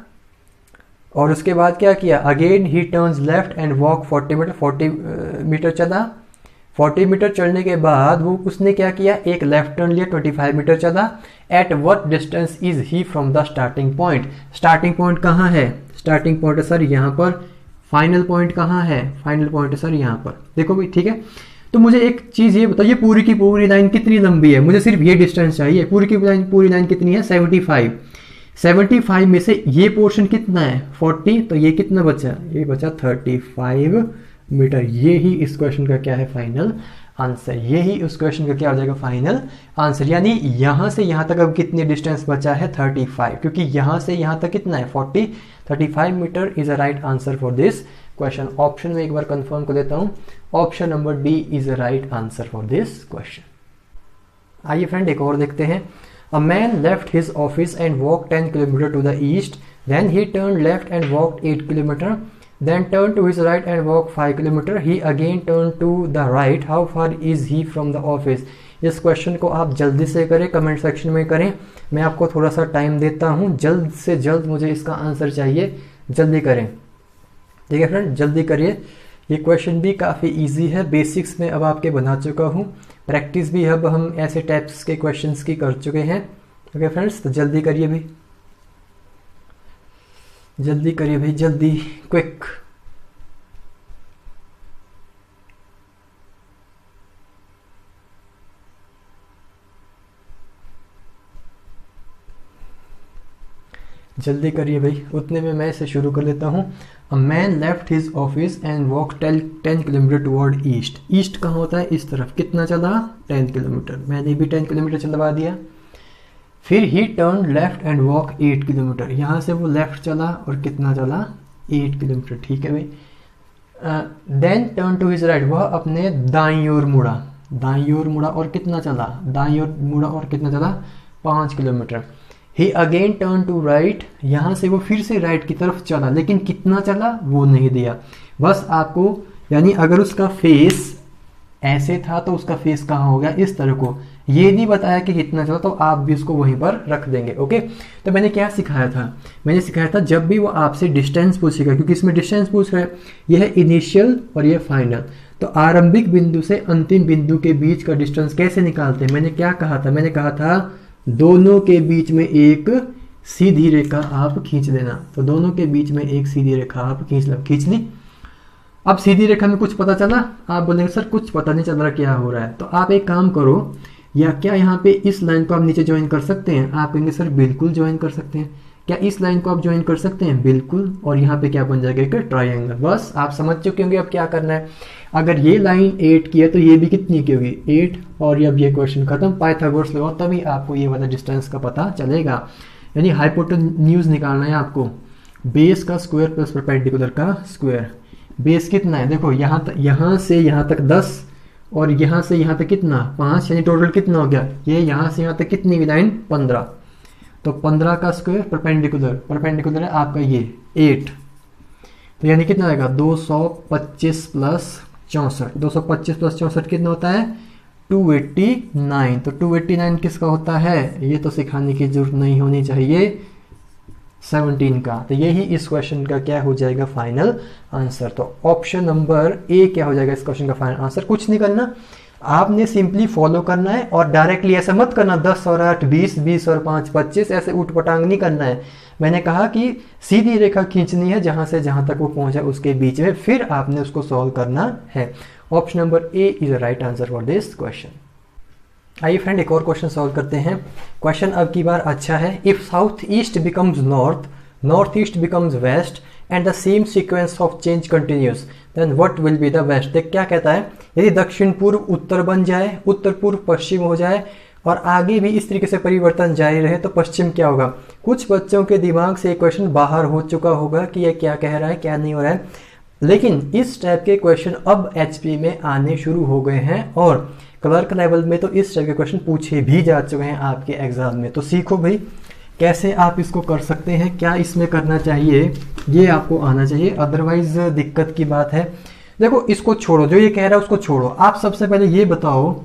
और उसके बाद क्या किया, again he turns left and walk 40 metre चला। 40 मीटर चलने के बाद वो उसने क्या किया, एक लेफ्ट टर्न लिया, 25 मीटर चला। At what distance is he from the starting point, starting point कहाँ है, स्टार्टिंग पॉइंट है सर यहाँ पर, फाइनल पॉइंट कहाँ है, फाइनल पॉइंट है सर यहाँ पर, देखो भाई, ठीक है। तो मुझे एक चीज ये बताओ, ये पूरी की पूरी लाइन कितनी लंबी है, मुझे सिर्फ ये डिस्टेंस चाहिए, पूरी की पूरी लाइन कितनी है, 75। 75 में से ये पोर्शन कितना है, 40, तो ये कितना बचा, ये बचा 35 मीटर। ये ही इस क्वेश्चन का क्या है, फाइनल आंसर। ये ही उस क्वेश्चन का क्या हो जाएगा, फाइनल आंसर। यानी यहां से यहां तक अब कितनी डिस्टेंस बचा है, 35, क्योंकि यहां से यहां तक कितना है, 40। 35 metre is a right answer for this question. Option में एक बार कंफर्म कर देता हूं, option number D is a right answer for this question. आइए फ्रेंड, एक और देखते हैं। A man left his office and walk 10 kilometre to the east, then he turn left and walk 8 kilometre, then turn to his right and walk 5 kilometer. He again turn to the right. How far is he from the office? इस question को आप जल्दी से करें, comment section में करें, मैं आपको थोड़ा सा टाइम देता हूं, जल्द से जल्द मुझे इसका आंसर चाहिए, जल्दी करें, ठीक है फ्रेंड, जल्दी करिए। ये क्वेश्चन भी काफ़ी इजी है, बेसिक्स में अब आपके बना चुका हूँ, प्रैक्टिस भी अब हम ऐसे टाइप्स के क्वेश्चंस की कर चुके हैं। ओके फ्रेंड्स, तो जल्दी करिए भाई, जल्दी करिए भाई, जल्दी, क्विक। जल्दी करिए भाई, उतने में मैं इसे शुरू कर लेता हूँ। अ man left his office and walk 10 kilometre toward east. East कहाँ होता है, इस तरफ। कितना चला, 10 किलोमीटर। मैंने भी 10 किलोमीटर चलवा दिया। फिर ही turn left and walk 8 kilometre. यहाँ से वो लेफ्ट चला और कितना चला, 8 किलोमीटर, ठीक है भाई। Then turn to his right, वह अपने दाईं ओर मुड़ा, दाईं ओर मुड़ा और कितना चला, दाईं ओर मुड़ा और कितना चला, 5 kilometre. He again turn to right, यहाँ से वो फिर से राइट की तरफ चला, लेकिन कितना चला वो नहीं दिया। बस आपको, यानी अगर उसका फेस ऐसे था तो उसका फेस कहाँ हो गया, इस तरह को। ये नहीं बताया कि कितना चला, तो आप भी उसको वहीं पर रख देंगे। ओके, तो मैंने क्या सिखाया था, मैंने सिखाया था जब भी वो आपसे डिस्टेंस पूछेगा, क्योंकि इसमें डिस्टेंस पूछ रहा है, यह है इनिशियल और यह फाइनल, तो आरंभिक बिंदु से अंतिम बिंदु के बीच का डिस्टेंस कैसे निकालते हैं। मैंने क्या कहा था, मैंने कहा था दोनों के बीच में एक सीधी रेखा आप खींच देना। तो दोनों के बीच में एक सीधी रेखा आप खींच ली। अब सीधी रेखा में कुछ पता चला, आप बोलेंगे सर कुछ पता नहीं चल रहा क्या हो रहा है, तो आप एक काम करो, या क्या यहाँ पे इस लाइन को आप नीचे ज्वाइन कर सकते हैं, आप कहेंगे सर बिल्कुल ज्वाइन कर सकते हैं। क्या इस लाइन को आप ज्वाइन कर सकते हैं, बिल्कुल, और यहाँ पे क्या बन जाएगा, एक ट्रायंगल। बस आप समझ चुके होंगे अब क्या करना है। अगर ये लाइन 8 की है तो ये भी कितनी की होगी, 8, और अब ये क्वेश्चन खत्म। पाइथागोरस लगाओ तभी आपको ये वाला डिस्टेंस का पता चलेगा। यानी हाइपोटेन्यूज निकालना है आपको, बेस का स्क्वायर प्लस परपेंडिकुलर का स्क्वायर। बेस कितना है, देखो यहाँ से यहाँ तक 10 और यहाँ से यहाँ तक कितना, 5, यानी टोटल कितना हो गया, ये यहाँ से यहाँ तक कितनी लाइन, 15। तो 15 का स्क्वायर परपेंडिकुलर है आपका ये 8, तो यानी कितना आएगा, 225 प्लस 64। 225 प्लस 64 कितना होता है, 289। तो 289 किसका होता है, ये तो सिखाने की जरूरत नहीं होनी चाहिए, 17 का। तो यही इस क्वेश्चन का क्या हो जाएगा, फाइनल आंसर। तो ऑप्शन नंबर ए क्या हो जाएगा इस क्वेश्चन का फाइनल आंसर। कुछ नहीं करना, आपने सिंपली फॉलो करना है, और डायरेक्टली ऐसा मत करना 10 और 8 20, 20 और 5 25, ऐसे उठपटांग नहीं करना है। मैंने कहा कि सीधी रेखा खींचनी है जहां से जहां तक वो पहुंचा उसके बीच में, फिर आपने उसको सॉल्व करना है। Option number A is the right answer for this question. आइए फ्रेंड, एक और क्वेश्चन सॉल्व करते हैं। क्वेश्चन अब की बार अच्छा है। If south east becomes north, north east becomes west and the same sequence of change continues, then what will be the west. देख क्या कहता है, यदि दक्षिण पूर्व उत्तर बन जाए, उत्तर पूर्व पश्चिम हो जाए, और आगे भी इस तरीके से परिवर्तन जारी रहे, तो पश्चिम क्या होगा। कुछ बच्चों के दिमाग से एक क्वेश्चन बाहर हो चुका होगा कि यह क्या कह रहा है, क्या नहीं हो रहा है, लेकिन इस टाइप के क्वेश्चन अब एचपी में आने शुरू हो गए हैं, और क्लर्क लेवल में तो इस टाइप के क्वेश्चन पूछे भी जा चुके हैं आपके एग्जाम में। तो सीखो भाई, कैसे आप इसको कर सकते हैं, क्या इसमें करना चाहिए, ये आपको आना चाहिए, अदरवाइज दिक्कत की बात है। देखो इसको छोड़ो, जो ये कह रहा है उसको छोड़ो। आप सबसे पहले ये बताओ,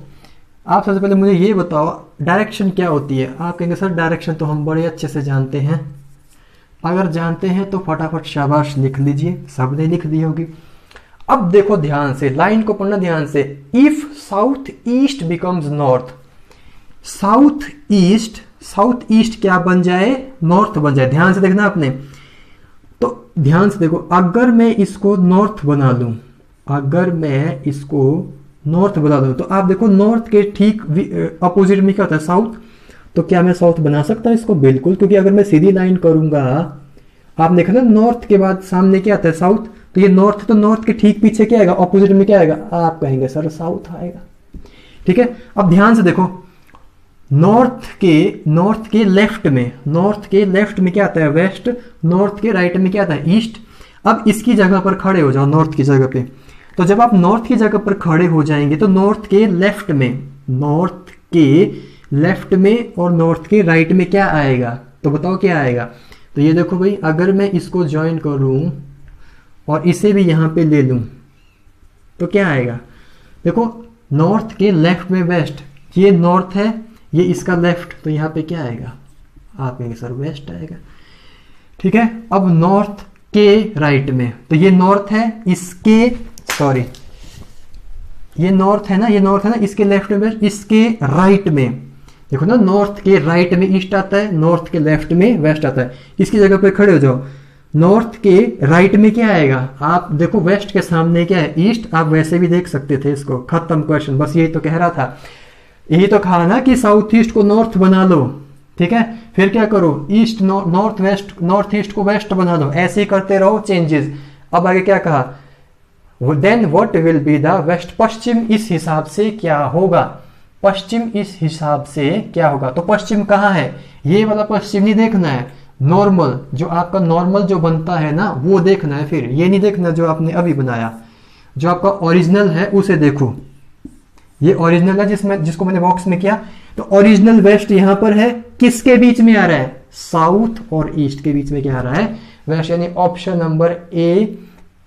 आप सबसे पहले मुझे ये बताओ डायरेक्शन क्या होती है। आप कहेंगे सर डायरेक्शन तो हम बड़े अच्छे से जानते हैं। अगर जानते हैं तो फटाफट शाबाश लिख लीजिए, सबने लिख दी होगी। अब देखो ध्यान से, लाइन को पढ़ना ध्यान से। If south east becomes north, south east क्या बन जाए, नॉर्थ बन जाए। ध्यान से देखना आपने, तो ध्यान से देखो, अगर मैं इसको नॉर्थ बना लूं, अगर मैं इसको नॉर्थ बना दूं, तो आप देखो नॉर्थ के ठीक अपोजिट में क्या होता है, साउथ। तो क्या मैं साउथ बना सकता हूं इसको? बिल्कुल, क्योंकि अगर मैं सीधी लाइन करूंगा, आप देखो ना नॉर्थ के बाद सामने क्या आता है, साउथ। तो ये नॉर्थ, तो नॉर्थ के ठीक पीछे क्या आएगा, अपोजिट में क्या आएगा, आप कहेंगे सर साउथ आएगा। ठीक है, अब ध्यान से देखो, नॉर्थ के लेफ्ट में क्या आता है, वेस्ट। नॉर्थ के राइट में क्या आता है, ईस्ट। अब इसकी जगह पर खड़े हो जाओ, नॉर्थ की जगह पे। तो जब आप नॉर्थ की जगह पर खड़े हो जाएंगे तो नॉर्थ के लेफ्ट में और नॉर्थ के राइट में क्या आएगा, तो बताओ क्या आएगा। तो ये देखो भाई, अगर मैं इसको ज्वाइन करूं और इसे भी यहां पे ले लूं तो क्या आएगा, देखो नॉर्थ के लेफ्ट में वेस्ट, ये नॉर्थ है, ये इसका लेफ्ट, तो यहां पे क्या आएगा, आप कहेंगे सर वेस्ट आएगा। ठीक है, अब नॉर्थ के राइट में, तो ये नॉर्थ है, इसके सॉरी ये नॉर्थ है ना, इसके लेफ्ट में वेस्ट, इसके राइट में देखो ना, नॉर्थ के राइट में ईस्ट आता है, नॉर्थ के लेफ्ट में वेस्ट आता है। इसकी जगह पे खड़े हो जाओ, नॉर्थ के राइट में क्या आएगा, आप देखो वेस्ट के सामने क्या है, ईस्ट। आप वैसे भी देख सकते थे इसको, खत्म क्वेश्चन, बस यही तो कह रहा था, यही तो कहा ना कि साउथ ईस्ट को नॉर्थ बना लो। ठीक है, फिर क्या करो, east north west, north east को वेस्ट बना दो, ऐसे ही करते रहो चेंजेस। अब आगे क्या कहा, then what will be the west, पश्चिम इस हिसाब से क्या होगा, पश्चिम इस हिसाब से क्या होगा। तो पश्चिम कहाँ है, ये वाला पश्चिम नहीं देखना है, नॉर्मल जो आपका नॉर्मल जो बनता है ना वो देखना है। फिर ये नहीं देखना जो आपने अभी बनाया, जो आपका ओरिजिनल है उसे देखो। ये ओरिजिनल है जिसको मैंने बॉक्स में किया, तो ओरिजिनल वेस्ट यहां पर है, किसके बीच में आ रहा है, साउथ और ईस्ट के बीच में क्या आ रहा है, वेस्ट। यानी option number A,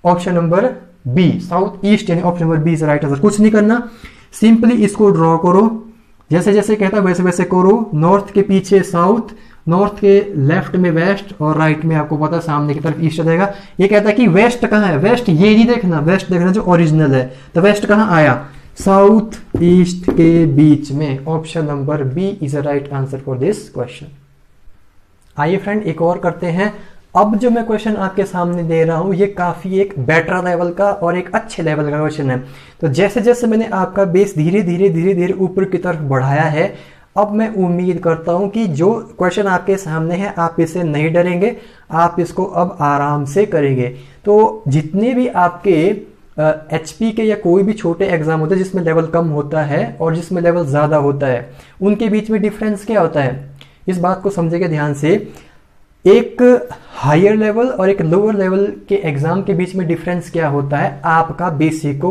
option number B, south east, यानी option number B is right answer. कुछ नहीं करना, सिंपली इसको ड्रॉ करो, जैसे जैसे कहता है वैसे वैसे करो। नॉर्थ के पीछे साउथ, नॉर्थ के लेफ्ट में वेस्ट, और राइट में आपको पता सामने की तरफ ईस्ट रहेगा। ये कहता है कि वेस्ट कहाँ है, वेस्ट ये नहीं देखना, वेस्ट देखना जो ओरिजिनल है। तो वेस्ट कहाँ आया, साउथ ईस्ट के बीच में। Option number B is a right answer for this question. आइए फ्रेंड एक और करते हैं। अब जो मैं क्वेश्चन आपके सामने दे रहा हूं ये काफी एक बेटर लेवल का और एक अच्छे लेवल का क्वेश्चन है। तो जैसे जैसे मैंने आपका बेस धीरे धीरे ऊपर की तरफ बढ़ाया है, अब मैं उम्मीद करता हूं कि जो क्वेश्चन आपके सामने है आप इससे नहीं डरेंगे, आप इसको अब आराम से करेंगे। तो जितने भी आपके HP के या कोई भी छोटे एग्जाम होते हैं जिसमें लेवल कम होता है और जिसमें लेवल ज़्यादा होता है, उनके बीच में डिफरेंस क्या होता है, इस बात को समझिएगा ध्यान से। एक हायर लेवल और एक लोअर लेवल के एग्जाम के बीच में डिफरेंस क्या होता है, आपका बेसिक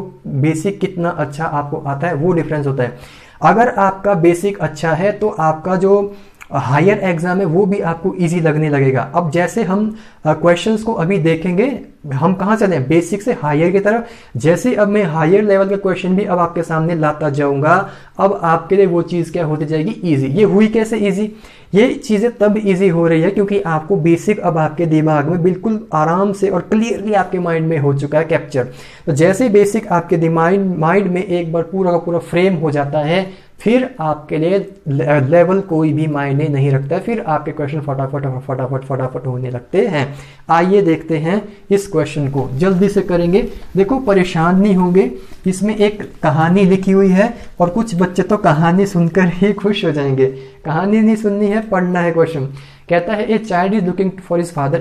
कितना अच्छा आपको आता है वो डिफरेंस होता है। अगर आपका बेसिक अच्छा है तो आपका जो हायर एग्जाम है वो भी आपको इजी लगने लगेगा। अब जैसे हम क्वेश्चंस को अभी देखेंगे, हम कहाँ चले, बेसिक से हायर की तरफ। जैसे अब मैं हायर लेवल का क्वेश्चन भी अब आपके सामने लाता जाऊंगा, अब आपके लिए वो चीज़ क्या होती जाएगी, इजी। ये हुई कैसे इजी, ये चीज़ें तब इजी हो रही है क्योंकि आपको बेसिक अब आपके दिमाग में बिल्कुल आराम से और क्लियरली आपके माइंड में हो चुका है कैप्चर। तो जैसे बेसिक आपके माइंड में एक बार पूरा का पूरा फ्रेम हो जाता है, फिर आपके लिए लेवल कोई भी मायने नहीं रखता है, फिर आपके क्वेश्चन फटाफट होने लगते हैं। आइए देखते हैं इस क्वेश्चन को, जल्दी से करेंगे। देखो परेशान नहीं होंगे, इसमें एक कहानी लिखी हुई है और कुछ बच्चे तो कहानी सुनकर ही खुश हो जाएंगे। कहानी नहीं सुननी है, पढ़ना है क्वेश्चन। कहता है a child is looking for his father,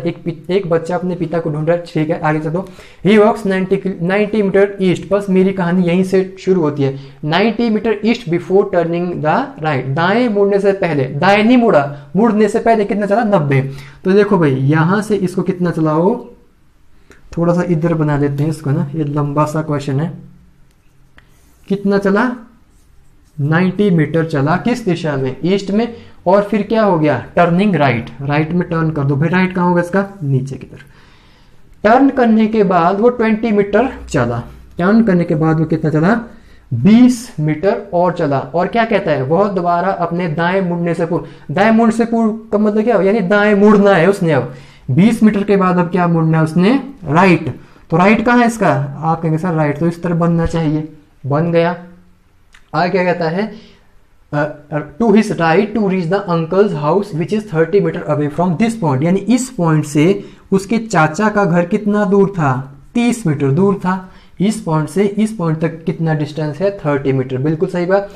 एक बच्चा अपने पिता को ढूंढ रहा है। ठीक है, आगे चलो। ही वॉक्स 90 मीटर ईस्ट, बस मेरी कहानी यहीं से शुरू होती है। 90 metre east before turning the right, दाएं मुड़ने से पहले, दाएं नहीं मुड़ा, मुड़ने से पहले कितना चला, 90। तो देखो भाई यहां से इसको कितना चलाओ, थोड़ा सा इधर बना लेते हैं इसको ना, ये लंबा सा क्वेश्चन है। कितना चला, 90 मीटर चला किस दिशा में, ईस्ट में, और फिर क्या हो गया, टर्निंग राइट, राइट में टर्न कर दो भाई, राइट कहाँ होगा इसका, नीचे की तरफ। टर्न करने के बाद वो 20 मीटर चला, टर्न करने के बाद वो कितना चला, 20 मीटर और चला, और क्या कहता है, वह दोबारा अपने दाएं मुड़ने से पूर्व, दाएं मुड़ से पूर्व का मतलब क्या हो, यानी दाएं मुड़ना है उसने, अब 20 मीटर के बाद अब क्या मुड़ना है उसने, राइट। तो राइट कहाँ है इसका, आप कहेंगे सर राइट तो इस तरफ बनना चाहिए, बन गया। आगे क्या कहता है, to his right to reach the uncle's house which is 30 metre away from this point, यानी इस पॉइंट से उसके चाचा का घर कितना दूर था, 30 मीटर दूर था। इस पॉइंट से इस पॉइंट तक कितना डिस्टेंस है, 30 मीटर, बिल्कुल सही बात।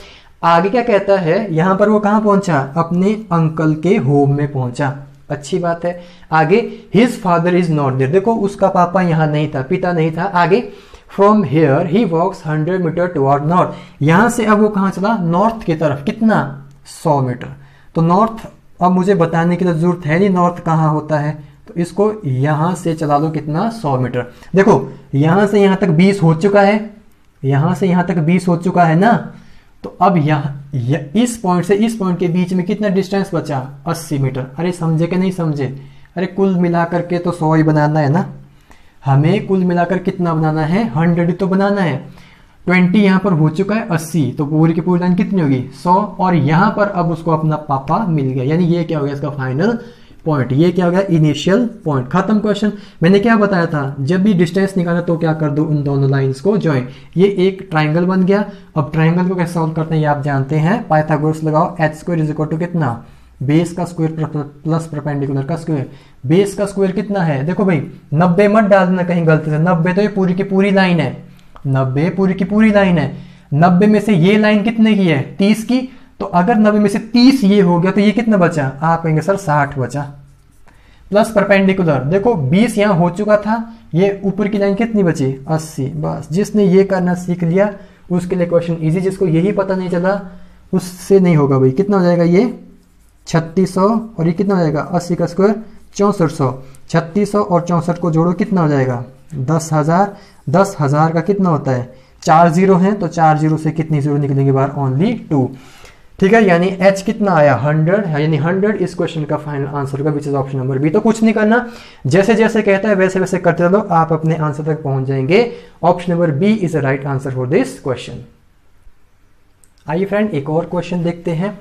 आगे क्या कहता है, यहां पर वो कहां पहुंचा, अपने अंकल के होम में पहुंचा, अच्छी बात है। आगे his father is not there, देखो उसका पापा यहां नहीं था, पिता नहीं था। आगे from here he walks 100 metre toward north, यहां से अब वो कहां चला, नॉर्थ की तरफ, कितना, 100 मीटर। तो नॉर्थ अब मुझे बताने की तो जरूरत है नहीं नॉर्थ कहां होता है, तो इसको यहां से चला लो, कितना, 100 मीटर। देखो यहां से यहां तक 20 हो चुका है, यहां से यहां तक 20 हो चुका है ना, तो अब इस पॉइंट से इस पॉइंट के बीच में कितना डिस्टेंस बचा, 80 मीटर। अरे समझे कि नहीं समझे, अरे कुल मिलाकर के तो 100 ही बनाना है ना, हमें कुल मिलाकर कितना बनाना है, 100 तो बनाना है। 20 यहां पर हो चुका है, 80, तो पूरी की पूरी लाइन कितनी होगी, 100, और यहां पर अब उसको अपना पापा मिल गया, यानी ये क्या हो गया इसका फाइनल पॉइंट, ये क्या हो गया, इनिशियल पॉइंट। खत्म क्वेश्चन। मैंने क्या बताया था, जब भी डिस्टेंस निकाला तो क्या कर दो, उन दोनों लाइंस को ज्वाइन। ये एक ट्राइंगल बन गया। अब ट्राइंगल को कैसे सॉल्व करते हैं ये आप जानते हैं, पाइथागोरस लगाओ, h² इज इक्वल टू कितना, बेस का स्क्वायर प्लस परपेंडिकुलर का स्क्वायर। बेस का स्क्वायर कितना है, देखो भाई 90 मत डालना कहीं गलती से, 90 तो ये पूरी की पूरी लाइन है, 90 पूरी की पूरी लाइन है। 90 में से ये लाइन कितने की है, 30 की, तो अगर 90 में से 30 ये हो गया तो ये कितना बचा, आप कहेंगे सर 60 बचा। प्लस परपेंडिकुलर, देखो 20 यहां हो चुका था, ये ऊपर की लाइन कितनी बची, 80। बस जिसने ये करना सीख लिया उसके लिए क्वेश्चन इजी, जिसको यही पता नहीं चला उससे नहीं होगा भाई। कितना हो जाएगा ये 3600, और ये कितना हो जाएगा 80 का स्क्वायर 6400, 3600 और 64 को जोड़ो कितना हो जाएगा 10,000। 10,000 का कितना होता है, 4 जीरो है, तो 4 जीरो से कितनी जीरो निकलेंगे बाहर, ओनली 2। ठीक है, यानी h कितना आया 100, यानी 100 इस क्वेश्चन का फाइनल आंसर का, which is option number B. तो कुछ नहीं करना, जैसे जैसे कहता है वैसे वैसे करते चलो, आप अपने आंसर तक पहुंच जाएंगे। Option number B is the right answer for this question. आइए फ्रेंड एक और क्वेश्चन देखते हैं।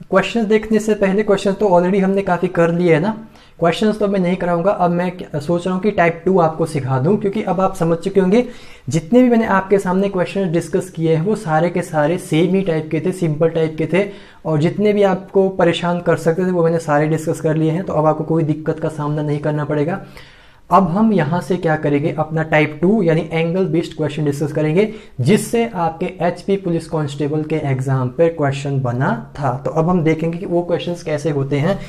क्वेश्चंस देखने से पहले, क्वेश्चन तो ऑलरेडी हमने काफ़ी कर लिए है ना, क्वेश्चंस तो मैं नहीं कराऊंगा। अब मैं सोच रहा हूँ कि टाइप 2 आपको सिखा दूं, क्योंकि अब आप समझ चुके होंगे जितने भी मैंने आपके सामने क्वेश्चन डिस्कस किए हैं वो सारे के सारे सेम ही टाइप के थे, सिंपल टाइप के थे, और जितने भी आपको परेशान कर सकते थे वो मैंने सारे डिस्कस कर लिए हैं। तो अब आपको कोई दिक्कत का सामना नहीं करना पड़ेगा। अब हम यहाँ से क्या करेंगे, अपना टाइप 2 यानी एंगल बेस्ड क्वेश्चन डिस्कस करेंगे, जिससे आपके HP पुलिस कांस्टेबल के एग्जाम पर क्वेश्चन बना था। तो अब हम देखेंगे कि वो क्वेश्चंस कैसे होते हैं।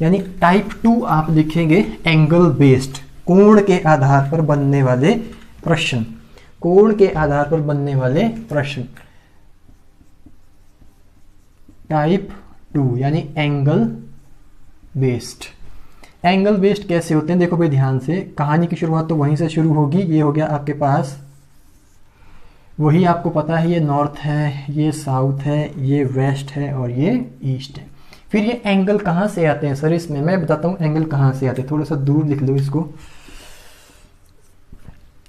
यानी टाइप 2 आप लिखेंगे एंगल बेस्ड, कोण के आधार पर बनने वाले प्रश्न, कोण के आधार पर बनने वाले प्रश्न। टाइप 2 यानी एंगल बेस्ड। एंगल बेस्ड कैसे होते हैं, देखो भाई ध्यान से, कहानी की शुरुआत तो वहीं से शुरू होगी। ये हो गया आपके पास, वही आपको पता है, ये नॉर्थ है, ये साउथ है, ये वेस्ट है और ये ईस्ट है। फिर ये एंगल कहाँ से आते हैं सर, इसमें मैं बताता हूँ एंगल कहाँ से आते हैं। थोड़ा सा दूर लिख लो इसको।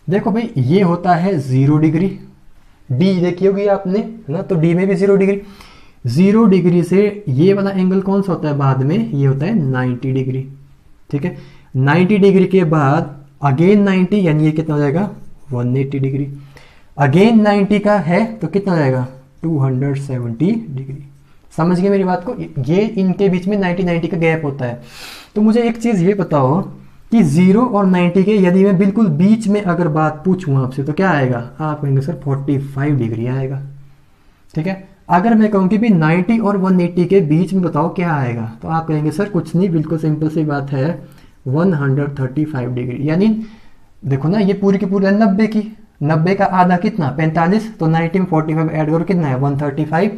देखो भाई ये होता है 0 डिग्री, डी देखी होगी आपने, है ना, तो डी में भी 0 डिग्री। 0 डिग्री से ये वाला एंगल कौन सा होता है बाद में, ये होता है 90 डिग्री। ठीक है, 90 डिग्री के बाद अगेन 90, यानी ये कितना हो जाएगा 180 डिग्री। अगेन 90 का है तो कितना हो जाएगा 270 डिग्री। समझ गए मेरी बात को, ये इनके बीच में 90 का गैप होता है। तो मुझे एक चीज ये बताओ कि 0 और 90 के यदि मैं बिल्कुल बीच में अगर बात पूछूं आपसे तो क्या आएगा, आप कहेंगे सर 45 डिग्री आएगा। ठीक है, अगर मैं कहूँ कि भी 90 और 180 के बीच में बताओ क्या आएगा, तो आप कहेंगे सर कुछ नहीं, बिल्कुल सिंपल सी बात है 135 डिग्री। यानी देखो ना, ये पूरी की पूरी 90 की, 90 का आधा कितना 45, तो 90 में 45 ऐड करो कितना है 135।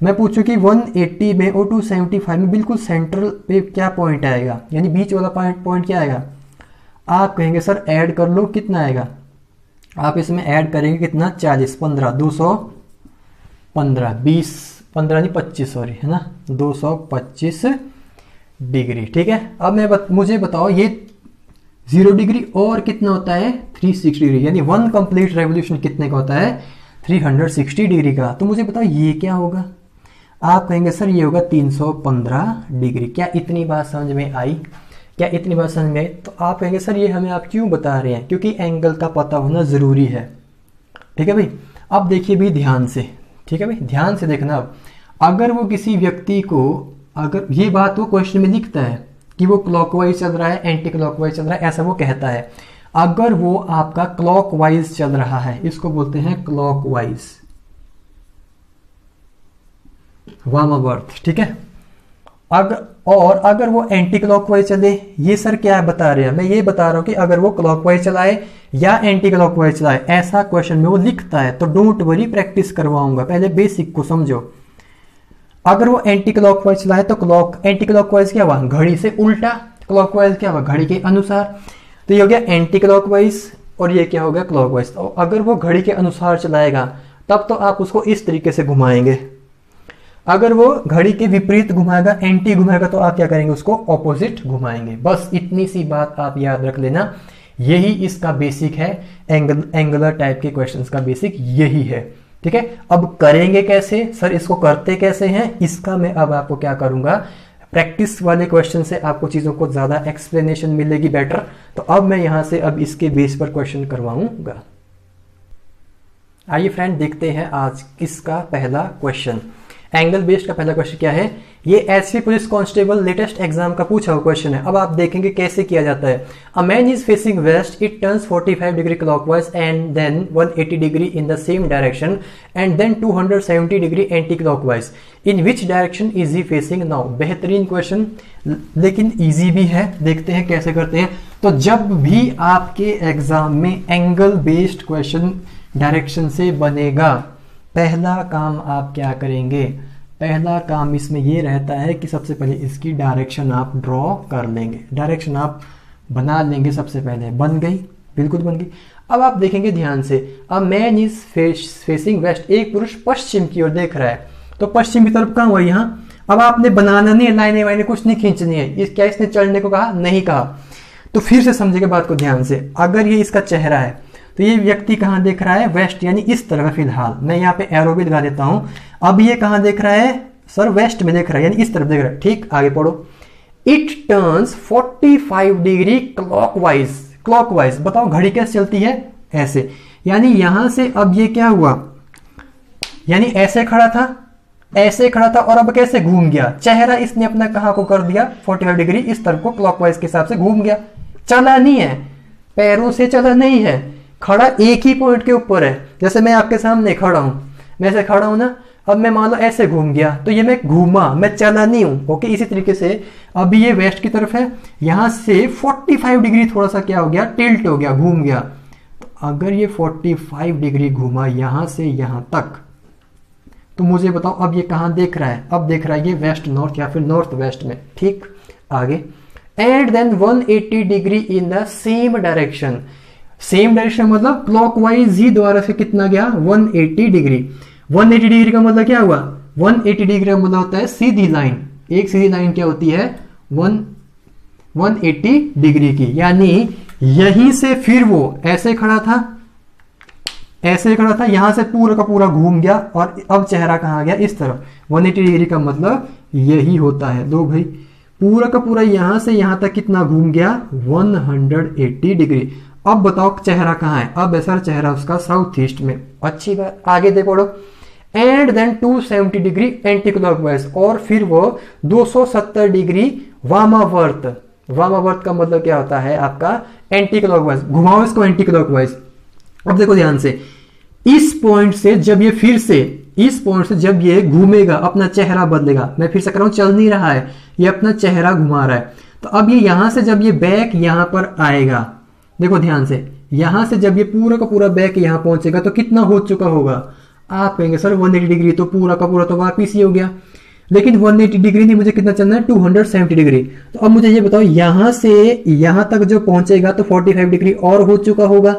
मैं पूछूं कि 180 में और 275 में बिल्कुल सेंट्रल पे क्या पॉइंट आएगा, यानी बीच वाला पॉइंट क्या आएगा, आप कहेंगे सर ऐड कर लो, कितना आएगा, आप इसमें ऐड करेंगे कितना 40, 15, 15 20 15 नहीं 25 सॉरी, है ना, 225 डिग्री। ठीक है, अब मुझे बताओ ये 0 डिग्री और कितना होता है 360 डिग्री, यानी 1 कंप्लीट रेवोल्यूशन कितने का होता है 360 डिग्री का। तो मुझे बताओ ये क्या होगा। आप कहेंगे सर ये होगा 315 डिग्री। क्या इतनी बात समझ में आई? क्या इतनी बात समझ में आई? तो आप कहेंगे सर ये हमें आप क्यों बता रहे हैं, क्योंकि एंगल का पता होना ज़रूरी है। ठीक है भाई, अब देखिए भी ध्यान से, ठीक है भाई, ध्यान से देखना। अब अगर वो किसी व्यक्ति को, अगर ये बात वो क्वेश्चन में लिखता है कि वो क्लॉकवाइज चल रहा है, एंटी क्लॉकवाइज चल रहा है, ऐसा वो कहता है। अगर वो आपका क्लॉकवाइज चल रहा है, इसको बोलते हैं क्लॉकवाइज, वामावर्त। ठीक है, अगर वो एंटी क्लॉकवाइज चले, ये सर क्या बता रहे हैं, मैं ये बता रहा हूं कि अगर वो क्लॉकवाइज चलाए या एंटी क्लॉकवाइज चलाए, ऐसा क्वेश्चन में वो लिखता है, तो डोंट वरी, प्रैक्टिस करवाऊंगा, पहले बेसिक को समझो। अगर वो एंटी क्लॉकवाइज चलाए तो एंटी क्लॉकवाइज क्या हुआ, घड़ी से उल्टा, क्लॉकवाइज क्या हुआ, घड़ी के अनुसार। तो ये हो गया एंटी क्लॉकवाइज और ये क्या हो गया क्लॉकवाइज। तो अगर वो घड़ी के अनुसार चलाएगा तब तो आप उसको इस तरीके से घुमाएंगे। अगर वो घड़ी के विपरीत घुमाएगा, एंटी घुमाएगा, तो आप क्या करेंगे, उसको ऑपोजिट घुमाएंगे। बस इतनी सी बात आप याद रख लेना, यही इसका बेसिक है। एंगुलर टाइप के क्वेश्चंस का बेसिक यही है। ठीक है, अब करेंगे कैसे सर, इसको करते कैसे हैं, इसका मैं अब आपको क्या करूंगा, प्रैक्टिस वाले क्वेश्चन से आपको चीजों को ज्यादा एक्सप्लेनेशन मिलेगी बेटर। तो अब मैं यहां से अब इसके बेस पर क्वेश्चन करवाऊंगा। आइए फ्रेंड, देखते हैं आज इसका पहला क्वेश्चन। एंगल बेस्ड का पहला क्वेश्चन क्या है, ये SP police constable latest exam का पूछा हुआ क्वेश्चन है। अब आप देखेंगे कैसे किया जाता है। A man is facing west, it turns 45 degree clockwise and then 180 degree in the same direction and then 270 degree anti clockwise. In which direction is he facing now. बेहतरीन क्वेश्चन, लेकिन इजी भी है। देखते हैं कैसे करते हैं। तो जब भी आपके एग्जाम में एंगल बेस्ड क्वेश्चन डायरेक्शन से बनेगा, पहला काम आप क्या करेंगे, पहला काम इसमें ये रहता है कि सबसे पहले इसकी डायरेक्शन आप ड्रॉ कर लेंगे, डायरेक्शन आप बना लेंगे। सबसे पहले बन गई, बिल्कुल बन गई। अब आप देखेंगे ध्यान से, अ मैन इज फेसिंग वेस्ट, एक पुरुष पश्चिम की ओर देख रहा है। तो पश्चिम की तरफ कहाँ हुआ, यहाँ। अब आपने बनाना नहीं है, लाइनें वाइनें कुछ नहीं खींचनी है। क्या इसने चढ़ने को कहा, नहीं कहा। तो फिर से समझेगा बात को ध्यान से। अगर ये इसका चेहरा है तो ये व्यक्ति कहां देख रहा है, वेस्ट, यानी इस तरफ। फिलहाल मैं यहाँ पे एरो भी लगा देता हूं। अब ये कहां देख रहा है सर, वेस्ट में देख रहा है, यानी इस तरफ देख रहा है। ठीक, आगे पढ़ो। It turns 45 degree clockwise. Clockwise बताओ घड़ी कैसे चलती है, ऐसे, यानी यहां से अब ये क्या हुआ, यानी ऐसे खड़ा था, ऐसे खड़ा था और अब कैसे घूम गया। चेहरा इसने अपना कहां को कर दिया, 45 डिग्री इस तरफ को, क्लॉकवाइज के हिसाब से घूम गया। चला नहीं है, पैरों से चला नहीं है, खड़ा एक ही पॉइंट के ऊपर है। जैसे मैं आपके सामने खड़ा हूं, मैं ऐसे खड़ा हूं ना, अब मैं मान लो ऐसे घूम गया, तो ये मैं घूमा, मैं चला नहीं हूं। ओके, इसी तरीके से अभी ये वेस्ट की तरफ है, यहां से 45 डिग्री थोड़ा सा क्या हो गया, टिल्ट हो गया, घूम गया। तो अगर ये 45 डिग्री घूमा यहां से यहां तक, तो मुझे बताओ अब ये कहां देख रहा है, अब देख रहा है ये वेस्ट नॉर्थ या फिर नॉर्थ वेस्ट में। ठीक, आगे। And then 180 degree in the same direction. Same direction मतलब क्लॉकवाइज ही द्वारा से कितना गया, 180 डिग्री। 180 डिग्री का मतलब क्या हुआ, 180 डिग्री का मतलब होता है सीधी लाइन। एक सीधी लाइन क्या होती है, 180 डिग्री की। यानी यहीं से फिर वो ऐसे खड़ा था, ऐसे खड़ा था, यहां से पूरा का पूरा घूम गया और अब चेहरा कहां गया, इस तरफ। 180 डिग्री का मतलब यही होता है। लो भाई, पूरा का पूरा यहां से यहां तक कितना घूम गया, 180 डिग्री। अब बताओ चेहरा कहां है, अब ऐसा चेहरा उसका साउथ ईस्ट में। अच्छी बात, आगे देखो। And then 270 degree anti clockwise, और फिर वो 270 डिग्री वामावर्त। वामावर्त का मतलब क्या होता है आपका, एंटी क्लॉकवाइज। घुमाओ इसको एंटी क्लॉकवाइज। अब देखो ध्यान से, इस पॉइंट से जब ये फिर से, इस पॉइंट से जब ये घूमेगा, अपना चेहरा बदलेगा। मैं फिर से कर रहा हूं, चल नहीं रहा है, ये अपना चेहरा घुमा रहा है। तो अब ये यहां से जब ये बैक यहां पर आएगा, देखो ध्यान से, यहां से जब ये पूरा का पूरा बैक यहां पहुंचेगा तो कितना हो चुका होगा। आप कहेंगे सर 180 डिग्री तो पूरा का पूरा तो वापिस ही हो गया, लेकिन 180 डिग्री नहीं, मुझे कितना चलना है, 270 डिग्री। तो अब मुझे ये बताओ, यहां से यहां तक जो पहुंचेगा तो 45 डिग्री और हो चुका होगा,